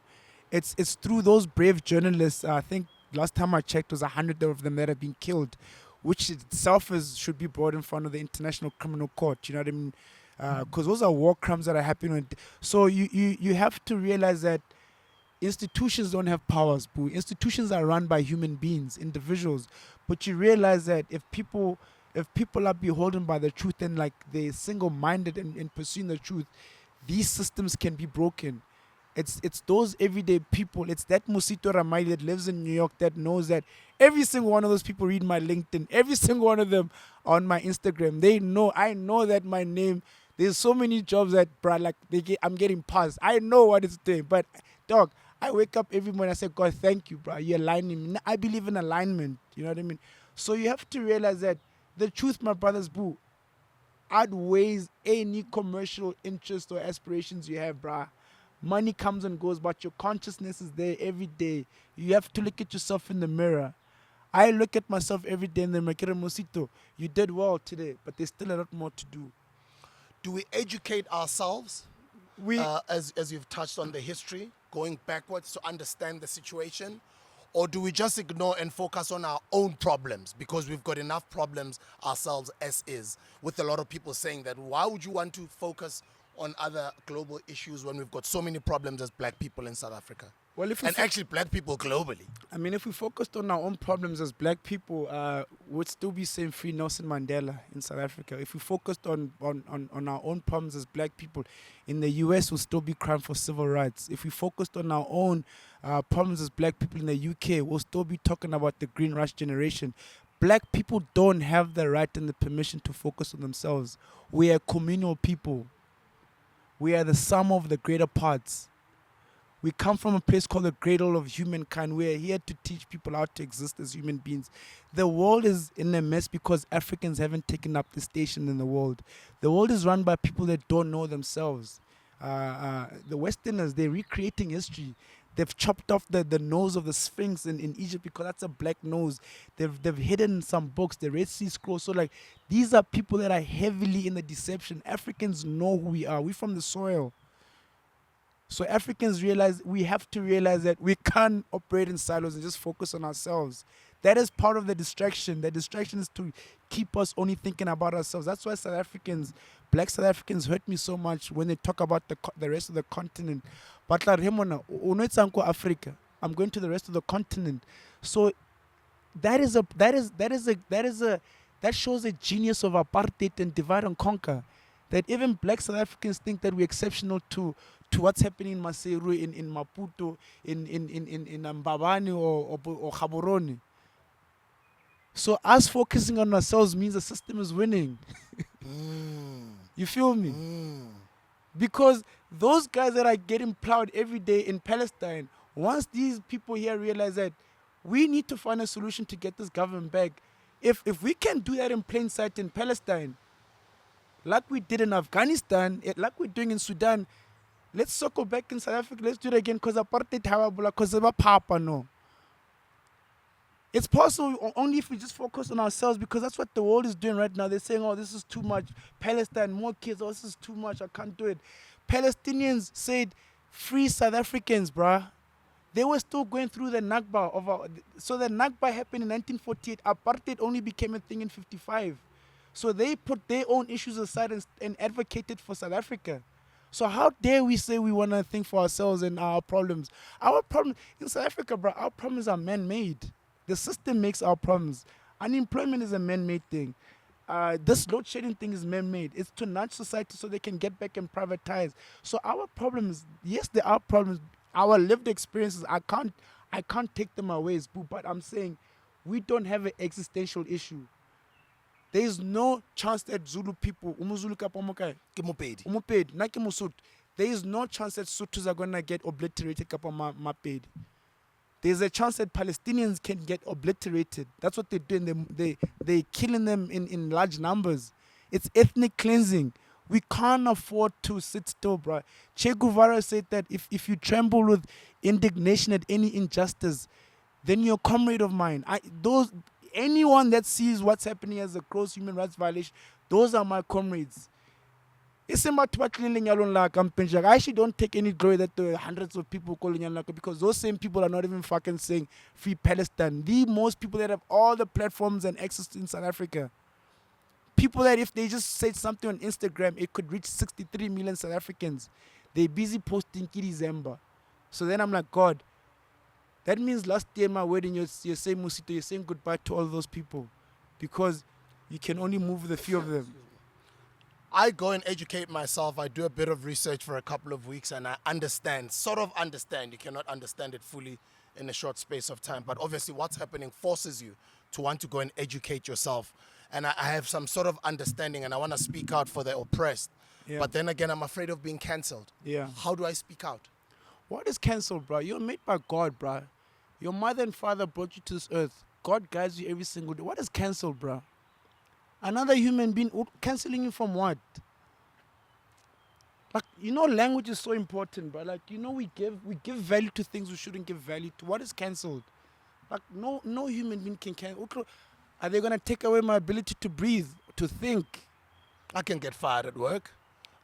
It's through those brave journalists. I think last time I checked, was 100 of them that have been killed, which itself should be brought in front of the International Criminal Court. You know what I mean? Because those are war crimes that are happening. So you have to realize that institutions don't have powers, boo. Institutions are run by human beings, individuals. But you realize that if people are beholden by the truth and like they're single-minded in pursuing the truth, these systems can be broken. It's those everyday people. It's that Mosito Ramaili that lives in New York that knows that every single one of those people read my LinkedIn. Every single one of them on my Instagram. They know. I know that my name. There's so many jobs that, bruh, like I'm getting passed. I know what it's doing. But dog, I wake up every morning. I say, God, thank you, bro. You're aligning me. I believe in alignment. You know what I mean? So you have to realize that the truth, my brothers, boo, outweighs any commercial interest or aspirations you have, bruh. Money comes and goes, but your consciousness is there every day. You have to look at yourself in the mirror. I look at myself every day in the mirror. Mosito, you did well today, but there's still a lot more to do. Do we educate ourselves, as you've touched on the history, going backwards to understand the situation? Or do we just ignore and focus on our own problems because we've got enough problems ourselves as is, with a lot of people saying that why would you want to focus on other global issues when we've got so many problems as black people in South Africa? Well, actually black people globally. I mean, if we focused on our own problems as black people, we'd still be saying free Nelson Mandela in South Africa. If we focused on our own problems as black people, in the US, we'll still be crying for civil rights. If we focused on our own problems as black people in the UK, we'll still be talking about the Green Rush generation. Black people don't have the right and the permission to focus on themselves. We are communal people. We are the sum of the greater parts. We come from a place called the cradle of humankind. We are here to teach people how to exist as human beings. The world is in a mess because Africans haven't taken up the station in the world. The world is run by people that don't know themselves. The Westerners, they're recreating history. They've chopped off the nose of the Sphinx in Egypt because that's a black nose. They've hidden some books, the Red Sea Scroll. So like these are people that are heavily in the deception. Africans know who we are. We're from the soil. So Africans we have to realize that we can't operate in silos and just focus on ourselves. That is part of the distraction. The distraction is to keep us only thinking about ourselves. That's why black South Africans hurt me so much when they talk about the rest of the continent. But like Remona, Africa. I'm going to the rest of the continent. So that shows a genius of apartheid and divide and conquer. That even black South Africans think that we're exceptional to what's happening in Maseru, in Maputo, in Mbabane or Gaborone. So us focusing on ourselves means the system is winning. You feel me? Because those guys that are getting plowed every day in Palestine, once these people here realize that we need to find a solution to get this government back, if we can do that in plain sight in Palestine, like we did in Afghanistan, like we're doing in Sudan, let's circle back in South Africa. Let's do it again because apartheid horrible, because of papa no. It's possible only if we just focus on ourselves, because that's what the world is doing right now. They're saying, oh, this is too much. Palestine, more kids. Oh, this is too much. I can't do it. Palestinians said, free South Africans, bruh. They were still going through the Nakba. So the Nakba happened in 1948. Apartheid only became a thing in 55. So they put their own issues aside and advocated for South Africa. So how dare we say we want to think for ourselves and our problems? Our problem in South Africa, bro, our problems are man-made. The system makes our problems. Unemployment is a man-made thing. This load shedding thing is man-made. It's to nudge society so they can get back and privatize. So our problems, yes, there are problems. Our lived experiences, I can't take them away, but I'm saying we don't have an existential issue. There is no chance that Zulu people, there is no chance that Sothos are gonna get obliterated Mapedi. There's a chance that Palestinians can get obliterated. That's what they're doing. They're killing them in large numbers. It's ethnic cleansing. We can't afford to sit still, bro. Che Guevara said that if you tremble with indignation at any injustice, then you're a comrade of mine. Anyone that sees what's happening as a gross human rights violation, those are my comrades. I actually don't take any glory that there are hundreds of people calling Yanlaka, because those same people are not even fucking saying free Palestine. The most people that have all the platforms and access in South Africa. People that if they just said something on Instagram, it could reach 63 million South Africans. They're busy posting December. So then I'm like, God, that means last year my wedding, you're saying Mosito, you're saying goodbye to all those people, because you can only move the few of them. I go and educate myself. I do a bit of research for a couple of weeks and I sort of understand. You cannot understand it fully in a short space of time. But obviously what's happening forces you to want to go and educate yourself. And I have some sort of understanding and I want to speak out for the oppressed. Yeah. But then again, I'm afraid of being cancelled. Yeah. How do I speak out? What is cancelled, bro? You're made by God, bro. Your mother and father brought you to this earth. God guides you every single day. What is cancelled, bro? Another human being canceling you from what? Like, language is so important, bro. Like, we give value to things we shouldn't give value to. What is cancelled? Like, no human being can cancel. Are they gonna take away my ability to breathe, to think? I can get fired at work.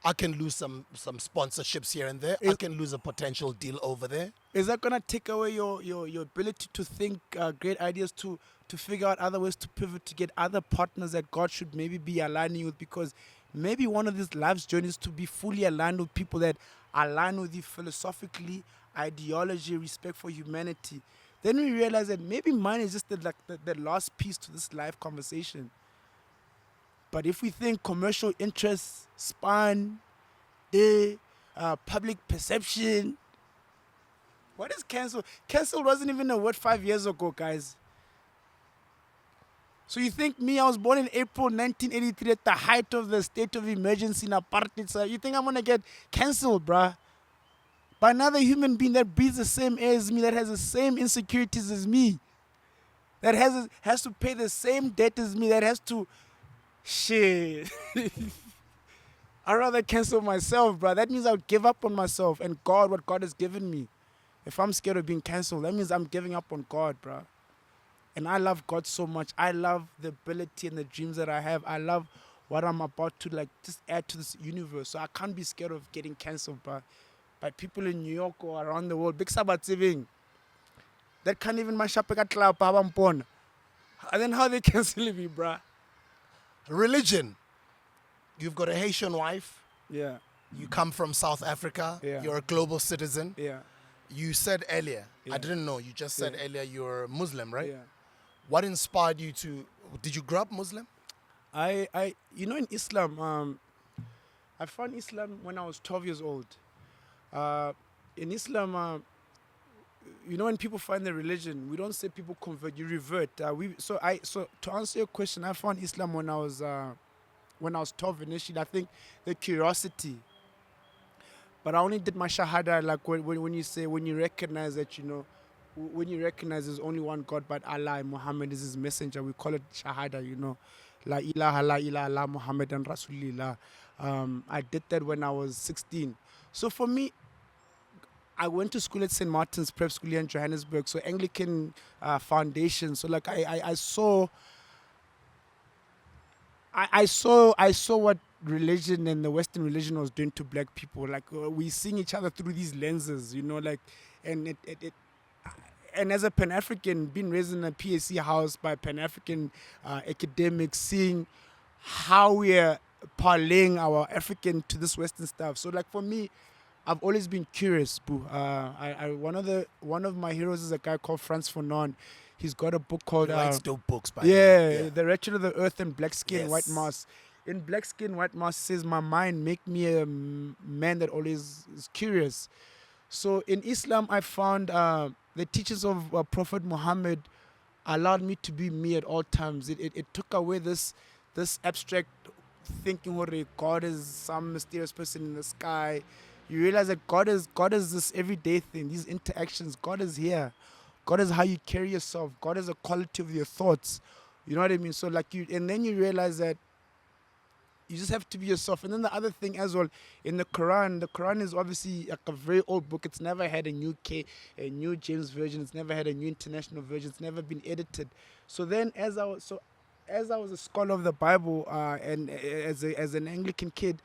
I can lose some sponsorships here and there. I can lose a potential deal over there. Is that gonna take away your ability to think great ideas, to figure out other ways to pivot, to get other partners that God should maybe be aligning with? Because maybe one of these life's journeys to be fully aligned with people that align with you philosophically, ideology, respect for humanity. Then we realize that maybe mine is just the last piece to this life conversation. But if we think commercial interests, span, public perception, what is cancel? Cancel wasn't even a word 5 years ago, guys. So you think me, I was born in April 1983 at the height of the state of emergency in apartheid. So you think I'm going to get cancelled, bruh? By another human being that breathes the same air as me, that has the same insecurities as me, that has to pay the same debt as me, that has to... Shit. I'd rather cancel myself, bruh. That means I would give up on myself and God, what God has given me. If I'm scared of being cancelled, that means I'm giving up on God, bro. And I love God so much. I love the ability and the dreams that I have. I love what I'm about to like just add to this universe. So I can't be scared of getting cancelled by people in New York or around the world. Big Sabbath saving. That can't even mash up a club, and then how they cancel me, bruh? Religion. You've got a Haitian wife. Yeah, You come from South Africa. Yeah. You're a global citizen. yeah, You said earlier, I Yeah. didn't know, you just said Yeah. earlier you're Muslim, right? yeah. What inspired you to, did you grow up Muslim? In Islam, I found Islam when I was 12 years old. In Islam, when people find their religion, we don't say people convert, you revert. So to answer your question, I found Islam when I was 12 initially. I think the curiosity. But I only did my shahada like when you recognize that when you recognize there's only one God but Allah and Muhammad is his messenger. We call it shahada. La ilaha la Muhammad and Rasulillah. I did that when I was 16. So for me, I went to school at St. Martin's Prep School here in Johannesburg, so Anglican foundation. So like I saw what religion and the Western religion was doing to black people. Like we seeing each other through these lenses, and and as a Pan-African, being raised in a PAC house by Pan-African academics, seeing how we are parlaying our African to this Western stuff. So like for me, I've always been curious, boo. One of my heroes is a guy called Frantz Fanon. He's got a book called He writes dope books, by the way. The Wretched of the Earth and Black Skin, White Yes. Moss. In Black Skin, White Moss says, my mind make me a man that always is curious. So in Islam, I found the teachings of Prophet Muhammad allowed me to be me at all times. It took away this abstract thinking where God is some mysterious person in the sky. You realize that God is this everyday thing, these interactions. God is here. God is how you carry yourself. God is the quality of your thoughts. You know what I mean? So and then you realize that you just have to be yourself. And then the other thing as well, in the Quran is obviously like a very old book. It's never had a new James version. It's never had a new international version. It's never been edited. So then as I was a scholar of the Bible and as an Anglican kid,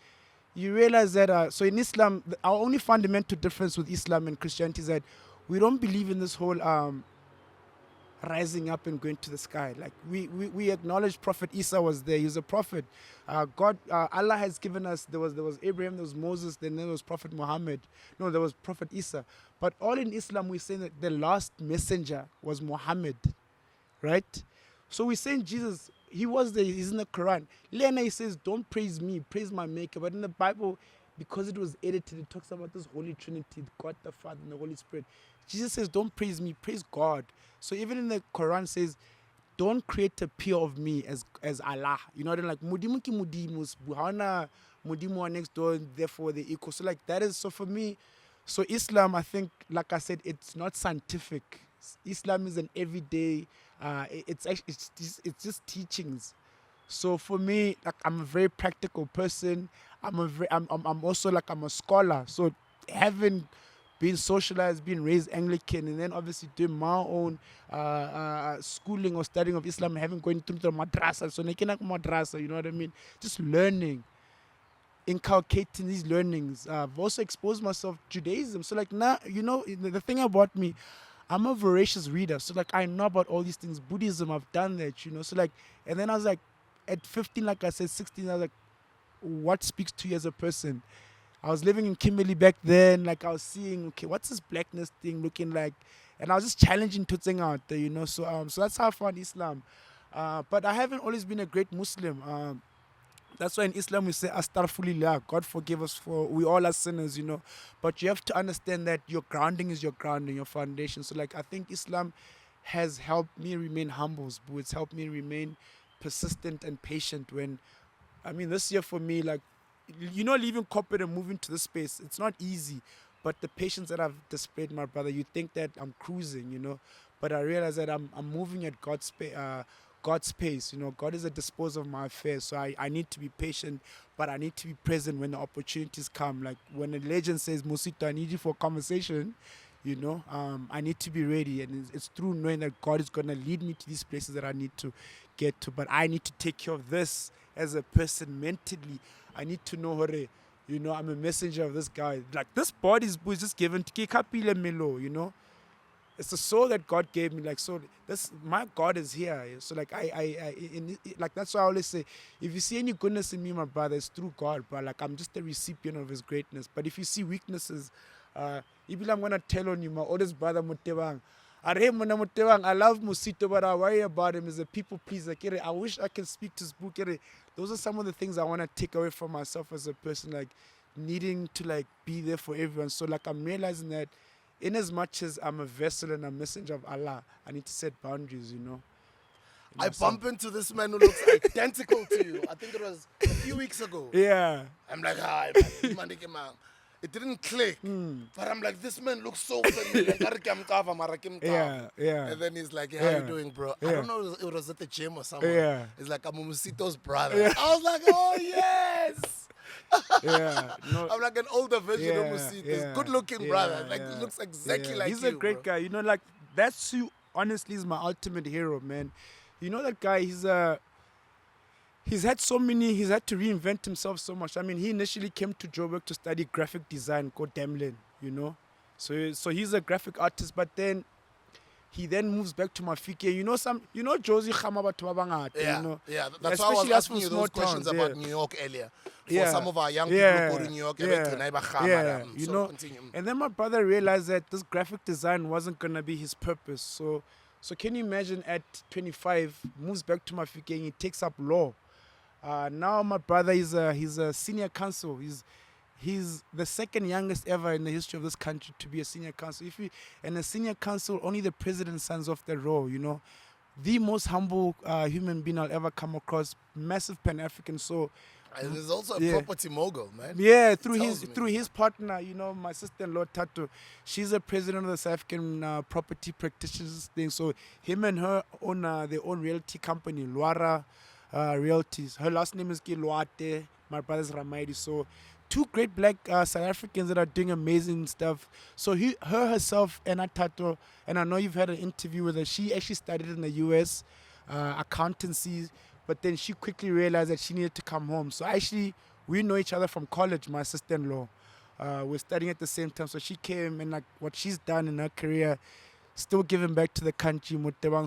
you realize that so in Islam, our only fundamental difference with Islam and Christianity is that we don't believe in this whole rising up and going to the sky. Like we acknowledge Prophet Isa was there. He was a prophet. Allah has given us. There was Abraham, there was Moses, then there was Prophet Muhammad. No, there was Prophet Isa. But all in Islam, we say that the last messenger was Muhammad, right? So we're saying Jesus, he was there. He's in the Quran. Lena, he says, don't praise me, praise my Maker. But in the Bible, because it was edited, it talks about this Holy Trinity, God the Father and the Holy Spirit. Jesus says, don't praise me, praise God. So even in the Quran says, don't create a peer of me as Allah. You know what I mean? Like, mudimu ki mudimus, buhana mudimu are next door, therefore they equal. So like that is, so for me, so Islam, I think, like I said, it's not scientific. Islam is an everyday, it's just teachings. So for me, like I'm a very practical person. I'm also like I'm a scholar. So having been socialized, being raised Anglican, and then obviously doing my own schooling or studying of Islam, having going through the madrasa. So madrasa, you know what I mean? Just learning, inculcating these learnings. I've also exposed myself to Judaism. So like now, the thing about me, I'm a voracious reader. So like I know about all these things. Buddhism, I've done that, So like, and then I was like, at 15, like I said, 16, I was like, what speaks to you as a person? I was living in Kimberley back then. Like I was seeing, okay, what's this blackness thing looking like? And I was just challenging Tutsing out there, So that's how I found Islam. But I haven't always been a great Muslim. That's why in Islam we say astaghfirullah, God forgive us for we all are sinners, But you have to understand that your grounding is your grounding, your foundation. So like I think Islam has helped me remain humble, but it's helped me remain persistent and patient this year for me, like, leaving corporate and moving to this space, it's not easy. But the patience that I've displayed, my brother, you think that I'm cruising, But I realize that I'm moving at God's pace. God is a disposer of my affairs. So I need to be patient, but I need to be present when the opportunities come. Like when a legend says, Mosito, I need you for a conversation, You know, I need to be ready, and it's through knowing that God is gonna lead me to these places that I need to get to. But I need to take care of this as a person mentally. I need to know, hore, you know, I'm a messenger of this guy. Like this body is just given to Kikapile Melo, you know. It's the soul that God gave me. Like, so this, my God is here. So like like that's why I always say, if you see any goodness in me, my brother, it's through God, bro. Like I'm just a recipient of His greatness. But if you see weaknesses, even I'm gonna tell on you, my oldest brother Mutewang. I love Mosito, but I worry about him as a people pleaser. I wish I can speak to his book. Those are some of the things I want to take away from myself as a person, like needing to like be there for everyone. So like I'm realizing that in as much as I'm a vessel and a messenger of Allah, I need to set boundaries, you know. I bump into this man who looks identical to you. I think it was a few weeks ago. Yeah. I'm like, hi, man. It didn't click. But I'm like, this man looks so familiar. Yeah, yeah. And then he's like, how you doing, bro? I don't know, it was at the gym or somewhere. Yeah. It's like, I'm Mosito's brother. I was like, oh, yes. Yeah. No, I'm like an older version of yeah, Mosito. yeah, Good looking yeah, brother. Like, yeah, he looks exactly yeah. like He's you, a great bro. guy. You know, like, that's who, honestly, is my ultimate hero, man. You know that guy, he's had to reinvent himself so much. I mean, he initially came to Joburg to study graphic design, called Demlin, you know. So he's a graphic artist, but then he then moves back to Mafike. You know Josie Khamaba Tubabangate, Yeah, you know. yeah. That's why I was Especially us asking from you small those questions towns, about yeah. New York earlier. For Yeah. some of our young people who go to New York, you so know. continue. And then my brother realized that this graphic design wasn't gonna be his purpose. So can you imagine at 25, moves back to Mafike and he takes up law. Now my brother he's a senior counsel. He's the second youngest ever in the history of this country to be a senior counsel. And a senior counsel, only the president signs off the role, you know. The most humble human being I'll ever come across, massive Pan-African. So And there's also a Yeah. property mogul, man. yeah, It tells me. through his partner, you know, my sister-in-law Tato, she's a president of the South African property practitioners thing. So him and her own their own realty company, Luara Realties. Her last name is Luate. My brother's Ramaili. So two great black South Africans that are doing amazing stuff. So her herself and Tato, and I know you've had an interview with her. She actually studied in the U.S. Accountancy. But then she quickly realized that she needed to come home. So actually, we know each other from college, my sister-in-law. We're studying at the same time. So she came and like what she's done in her career, still giving back to the country.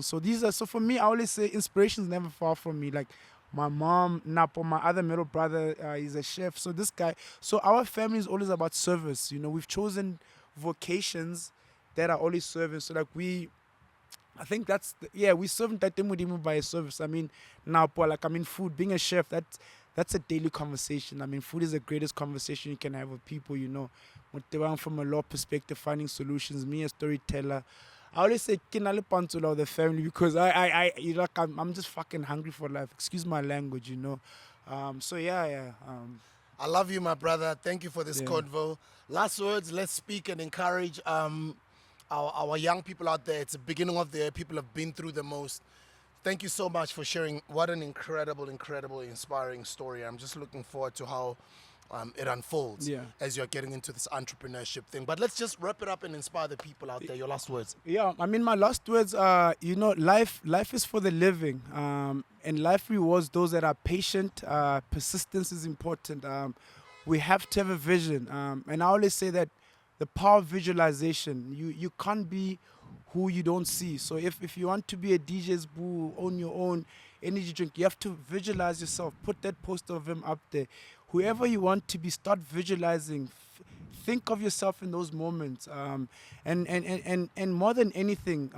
So for me, I always say inspiration's never far from me. Like my mom, Napo, my other middle brother, is a chef. So this guy, so our family is always about service. You know, we've chosen vocations that are always serving. So like I think we serve Ntate Modimo by a service. I mean, now, food, being a chef, that's a daily conversation. I mean, food is the greatest conversation you can have with people, you know. From a law perspective, finding solutions, me a storyteller. I always say, kinale pantula of the family because I'm just fucking hungry for life. Excuse my language, you know. I love you, my brother. Thank you for this Yeah. convo. Last words, let's speak and encourage our young people out there. It's the beginning of the year. People have been through the most. Thank you so much for sharing. What an incredible, inspiring story. I'm just looking forward to how it unfolds as you're getting into this entrepreneurship thing. But let's just wrap it up and inspire the people out there. Your last words. Yeah, I mean, my last words are, you know, life is for the living, and life rewards those that are patient. Persistence is important. We have to have a vision, and I always say that the power of visualization. You can't be who you don't see. So if you want to be a DJ's boo, own your own energy drink, you have to visualize yourself. Put that poster of him up there. Whoever you want to be, start visualizing. Think of yourself in those moments. And more than anything,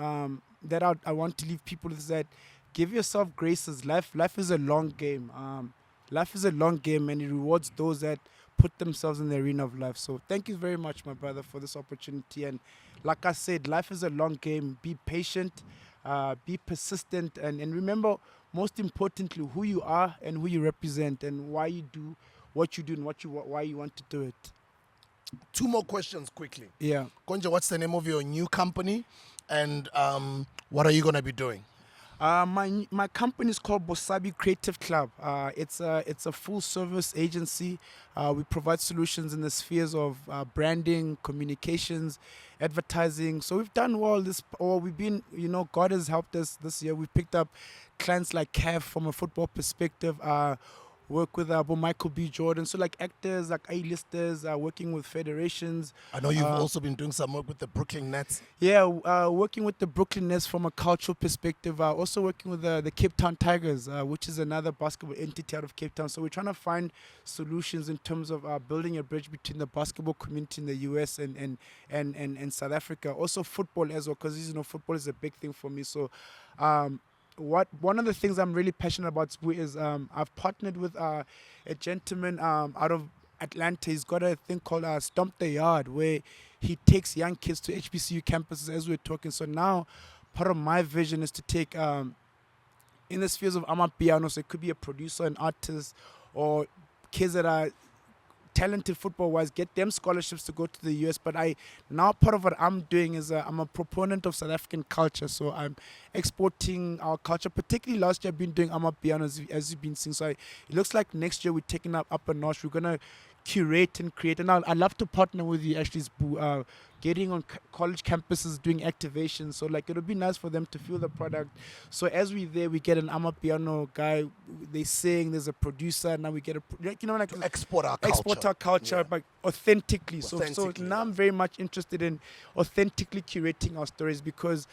that I want to leave people with is that give yourself graces. Life is a long game. Life is a long game, and it rewards those that put themselves in the arena of life. So thank you very much, my brother, for this opportunity. And like I said, life is a long game. Be patient, be persistent, and remember, most importantly, who you are and who you represent and why you do what you do and why you want to do it. 2 more questions quickly. Yeah. Konja, what's the name of your new company? And what are you going to be doing? My company is called Bosabi Creative Club. It's a full service agency. We provide solutions in the spheres of branding, communications, advertising. So we've done well this, or we've been, God has helped us this year. We've picked up clients like Cav from a football perspective. Work with Michael B. Jordan. So like actors, like A-listers, working with federations. I know you've also been doing some work with the Brooklyn Nets. Yeah, working with the Brooklyn Nets from a cultural perspective. Also working with the Cape Town Tigers, which is another basketball entity out of Cape Town. So we're trying to find solutions in terms of building a bridge between the basketball community in the US and South Africa. Also football as well, because football is a big thing for me. So one of the things I'm really passionate about is I've partnered with a gentleman out of Atlanta. He's got a thing called Stomp the Yard, where he takes young kids to HBCU campuses as we're talking. So now part of my vision is to take in the spheres of Amapiano, so it could be a producer, an artist, or kids that are talented football-wise, get them scholarships to go to the US. But now part of what I'm doing is I'm a proponent of South African culture. So I'm exporting our culture. Particularly last year, I've been doing Amapiano, as you've been seeing. So it looks like next year we're taking up a notch. We're going to curate and create. And I'd love to partner with you, actually, Sbu, getting on college campuses, doing activation. So like it'll be nice for them to feel the product. So as we're there, we get an Amapiano guy. They sing. There's a producer. Now we get like To export our culture. export our culture, Yeah. but authentically. So Authentically, now yeah. I'm very much interested in authentically curating our stories, because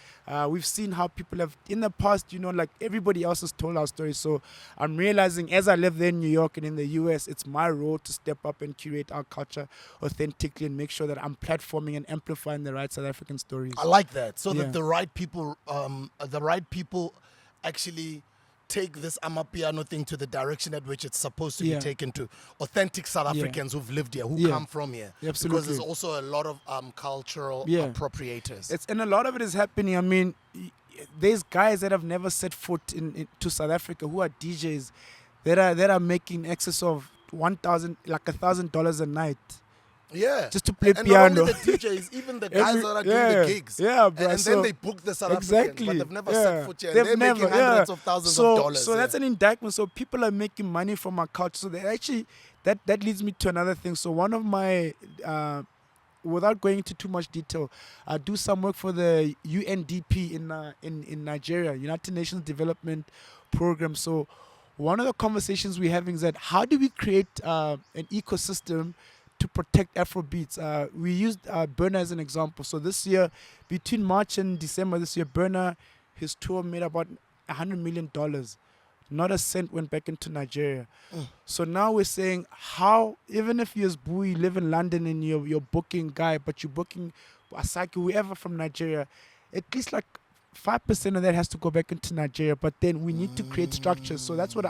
we've seen how people have in the past, like everybody else has told our stories. So I'm realizing as I live there in New York and in the US, it's my role to step up and curate our culture authentically and make sure that I'm platforming and amplifying the right South African stories. I like that. So Yeah. that the right people actually take this Amapiano thing to the direction at which it's supposed to Yeah. be taken to. Authentic South Yeah. Africans who've lived here, who Yeah. come from here. Because Absolutely. there's also a lot of cultural Yeah. appropriators. And a lot of it is happening. I mean, there's guys that have never set foot to South Africa who are DJs that are making excess of $1,000 a night Yeah. just to play and piano. not only the DJs, even the guys that are doing the gigs. Yeah, And, bro. and So then they book the South Africans, but they've never set foot here. And They've they're never, making hundreds of thousands of dollars. So that's an indictment. So people are making money from our culture. So they actually, that leads me to another thing. So one of my, without going into too much detail, I do some work for the UNDP in Nigeria, United Nations Development Program. So one of the conversations we're having is that how do we create an ecosystem to protect Afrobeats? We used Burna as an example. So this year, between March and December this year, Burna, his tour made about $100 million. Not a cent went back into Nigeria. So now we're saying how, even if you're Sbu, you live in London and you're booking guy, but you're booking Asaki, whoever from Nigeria, at least like 5% of that has to go back into Nigeria, but then we need to create structures. So that's what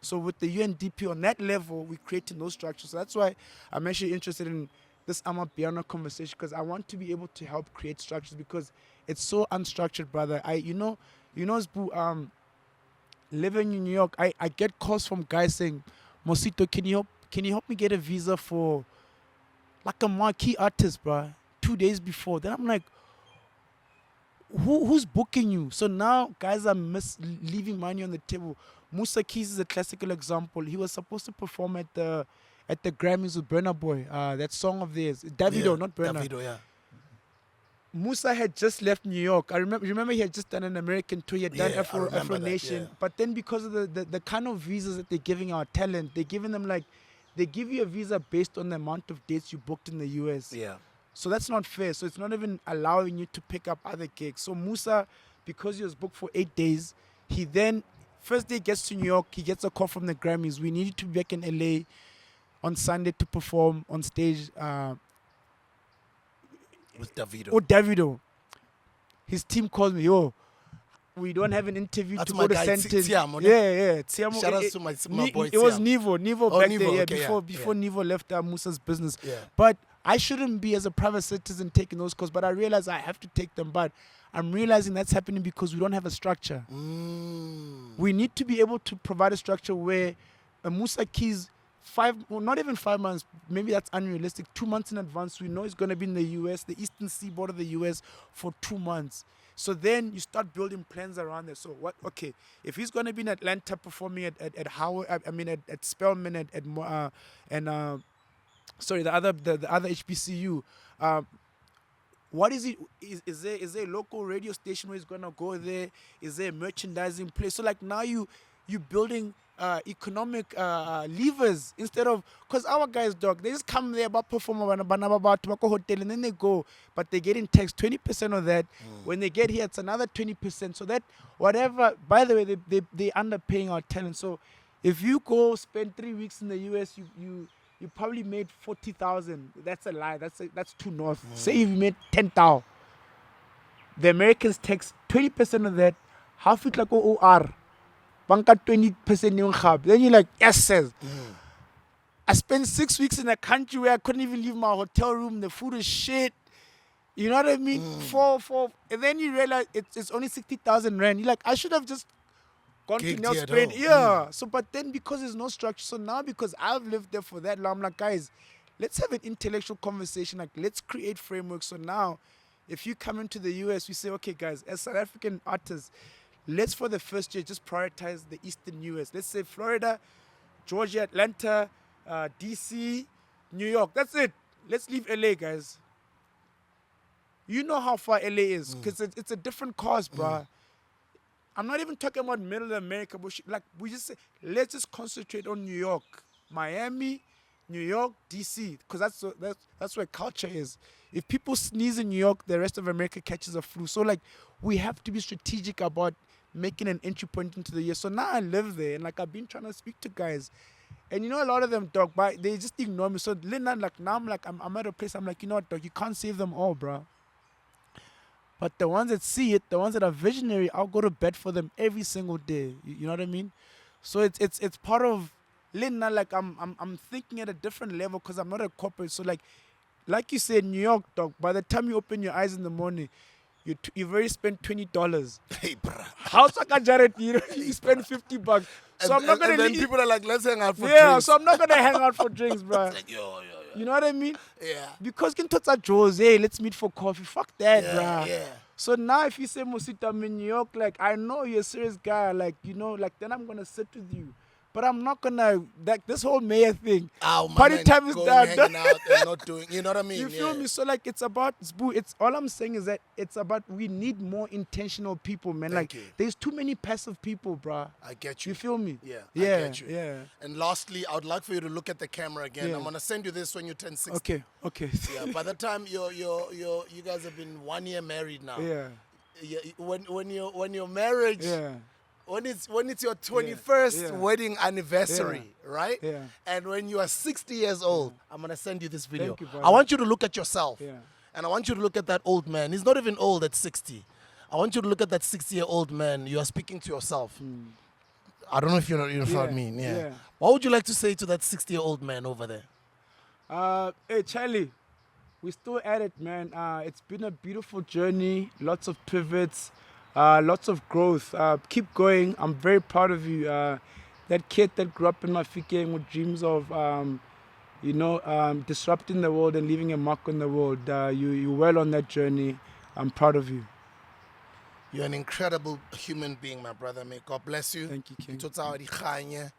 so with the UNDP on that level, we're creating those structures. So that's why I'm actually interested in this Amapiano conversation, because I want to be able to help create structures, because it's so unstructured, brother. Sbu, living in New York, I get calls from guys saying, Mosito, can you help me get a visa for like a marquee artist, bro, 2 days before? Then I'm like, who's booking you? So now guys are leaving money on the table. Musa Keys is a classical example. He was supposed to perform at the Grammys with Burna Boy, that song of theirs. Davido, not Burna. Davido, yeah. Musa had just left New York. I remember he had just done an American tour. He had done Yeah, I Afro remember that, Nation. yeah. But then because of the kind of visas that they're giving our talent, they're giving them they give you a visa based on the amount of dates you booked in the US. Yeah. So that's not fair. So it's not even allowing you to pick up other gigs. So Musa, because he was booked for 8 days, he then, first day gets to New York, he gets a call from the Grammys. We need you to be back in LA on Sunday to perform on stage With Davido. with Davido. His team calls me, we don't have an interview That's to my go to guy, Sentence. Tiamo, Yeah. Tiamo. Shout out to my boy It was Tiamo. Nevo Oh, back Nevo, there, yeah, okay, before yeah. Nevo left Musa's business. Yeah. But I shouldn't be, as a private citizen, taking those calls, but I realize I have to take them. But I'm realizing that's happening because we don't have a structure. We need to be able to provide a structure where Musa Keys, not even 5 months, maybe that's unrealistic, 2 months in advance, we know he's going to be in the US, the eastern seaboard of the US, for 2 months. So then you start building plans around it. So what? Okay, if he's gonna be in Atlanta performing at Howard, I mean at Spelman sorry, the other HBCU. What is it? Is there a local radio station where he's gonna go there? Is there a merchandising place? So like now you building economic levers instead of, because our guys, dog, they just come there about perform about tobacco hotel and then they go, but they get in tax 20% of that. When they get here, it's another 20%. So that whatever. By the way, they underpaying our talent. So if you go spend 3 weeks in the US, you probably made 40,000. That's a lie. That's too north. Say if you made 10,000, the Americans tax 20% of that. Half it like OR. Banka 20% yung hub. Then you're like, yes, says. I spent 6 weeks in a country where I couldn't even leave my hotel room. The food is shit. You know what I mean? And then you realize it's only 60,000 rand. You're like, I should have just gone to Gigged Nels here at Spread. home. Yeah. So, but then because there's no structure, so now because I've lived there for that long, I'm like, guys, let's have an intellectual conversation. Like, let's create frameworks. So now, if you come into the US, we say, okay, guys, as South African artists, let's for the first year just prioritize the Eastern US. Let's say Florida, Georgia, Atlanta, DC, New York. That's it. Let's leave LA, guys. You know how far LA is, because it's a different cost, bruh. I'm not even talking about middle America, but like we just say, let's just concentrate on New York, Miami, New York, DC, because that's where culture is. If people sneeze in New York, the rest of America catches a flu. So like we have to be strategic about making an entry point into the year. So now I live there, and like I've been trying to speak to guys, and you know a lot of them, dog, but they just ignore me. So Linda, like now I'm at a place. I'm like, you know what, dog, you can't save them all, bro. But the ones that see it, the ones that are visionary, I'll go to bed for them every single day. You know what I mean? So it's part of Linda. Like I'm thinking at a different level because I'm not a corporate. So like you said, New York, dog. By the time you open your eyes in the morning, you've already spent $20. Hey, bruh. How's like Jared? You spend $50. So I'm not gonna. And then people are like, let's hang out for yeah. drinks. So I'm not gonna hang out for drinks, bro. Like, yo. You know what I mean? Yeah. Because can touch at Joe's, hey, let's meet for coffee. Fuck that, Yeah, bruh. yeah. So now if you say Mosito, I'm in New York, like I know you're a serious guy, like you know, like then I'm gonna sit with you. But I'm not gonna like this whole mayor thing. Oh, my Party man, time is going, done. hanging out and not doing, you know what I mean? You feel me? So like it's about it's all I'm saying is that it's about we need more intentional people, man. Thank like you. there's too many passive people, bruh. I get you. You feel me? Yeah, Yeah. I get you. Yeah. And lastly, I would like for you to look at the camera again. Yeah. I'm gonna send you this when you turn 60. Okay. Okay. Yeah. By the time you guys have been 1 year married now. yeah. Yeah, when your marriage, Yeah. when it's your 21st Yeah. wedding anniversary, right? Yeah. And when you are 60 years old, I'm gonna send you this video. Thank you, brother. I want you to look at yourself. Yeah. And I want you to look at that old man. He's not even old at 60. I want you to look at that 60-year-old man. You are speaking to yourself. I don't know if you know what I mean. Yeah. yeah. What would you like to say to that 60-year-old man over there? Hey Charlie, we still at it, man. It's been a beautiful journey. Lots of pivots, lots of growth. Keep going. I'm very proud of you. That kid that grew up in Mafike with dreams of, disrupting the world and leaving a mark on the world. You're well on that journey. I'm proud of you. You're an incredible human being, my brother. May God bless you. Thank you, King. Ntotsa wa dikganye,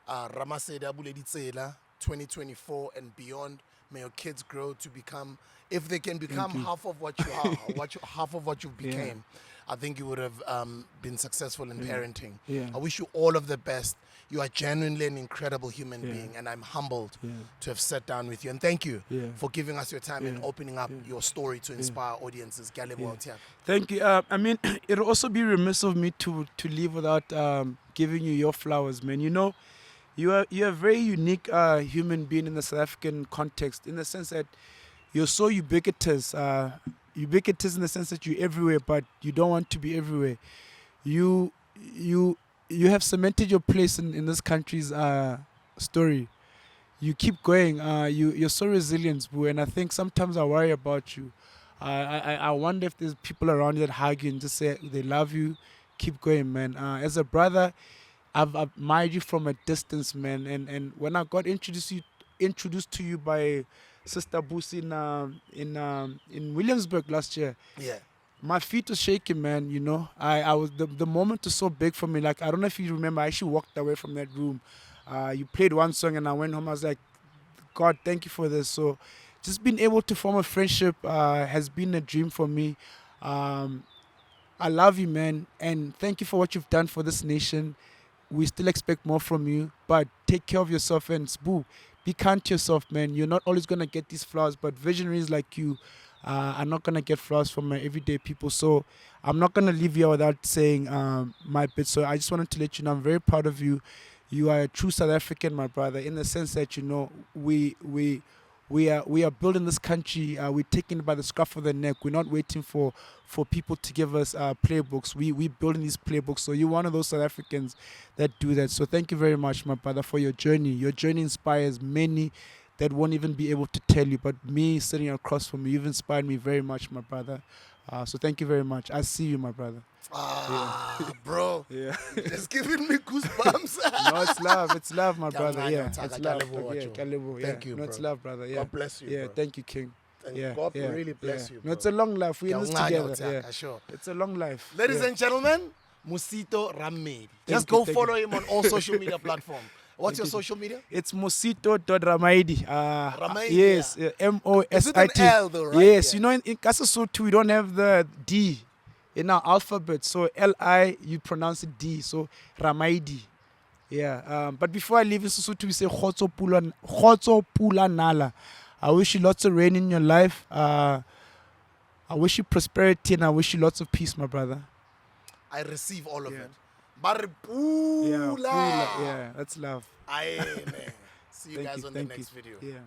Ramaili a bule ditsela, 2024 and beyond. May your kids grow to become, if they can become half of what you are, half of what you became, I think you would have been successful in parenting. Yeah. I wish you all of the best. You are genuinely an incredible human being, and I'm humbled to have sat down with you. And thank you for giving us your time and opening up your story to inspire audiences. Thank you. I mean, it'll also be remiss of me to leave without giving you your flowers, man. You know, you're a very unique human being in the South African context, in the sense that you're so ubiquitous. Ubiquitous in the sense that you're everywhere, but you don't want to be everywhere. You have cemented your place in this country's story. You keep going. You're so resilient, boo, and I think sometimes I worry about you. I wonder if there's people around you that hug you and just say they love you. Keep going, man. As a brother, I've admired you from a distance, man. And when I got introduced to you by Sister Boosie in Williamsburg last year, My feet was shaking, man. You know, I was the moment was so big for me. Like, I don't know if you remember, I actually walked away from that room. You played one song and I went home. I was like, God, thank you for this. So, just being able to form a friendship has been a dream for me. Um, I love you, man, and thank you for what you've done for this nation. We still expect more from you, but take care of yourself and Spoo, be kind to yourself, man. You're not always gonna get these flowers, but visionaries like you are not gonna get flowers from everyday people. So I'm not gonna leave you without saying my bit. So I just wanted to let you know I'm very proud of you. You are a true South African, my brother, in the sense that we are building this country. We're taking it by the scruff of the neck. We're not waiting for people to give us playbooks. We building these playbooks. So you're one of those South Africans that do that. So thank you very much, my brother, for your journey. Your journey inspires many that won't even be able to tell you. But me sitting across from you, you've inspired me very much, my brother. So thank you very much. I see you, my brother. Bro. Yeah. It's giving me goosebumps. No, it's love. It's love, my brother. Nyana, Yeah, Taka, it's love. Kalebo, Yeah, Wacho. Kalebo, yeah. Thank you, No, it's bro. love, brother. Yeah. God bless you, Yeah, bro. thank you, King. And Yeah, God yeah, really bless yeah. you, No, bro. it's a long life. We're in this Nyana, together. Taka, Yeah. sure. It's a long life. Ladies yeah. and gentlemen, Mosito Ramaili. Just you, go thank follow you. him on all social media platforms. What's your Thank you. social media? It's Mosito.Ramaidi. Ramaidi, Yes, yeah. Mosit. Is it an L though, right? Yes, Yeah. you know, in Kasasutu, we don't have the D in our alphabet. So Li, you pronounce it D. So Ramaidi. Yeah. But before I leave in Sesotho, we say Khotso Pula Nala. I wish you lots of rain in your life. I wish you prosperity and I wish you lots of peace, my brother. I receive all of Yeah. it. Baripula. Yeah, Pula. Yeah, that's love. Amen. See you Thank guys you. on the Thank next you. video. Yeah.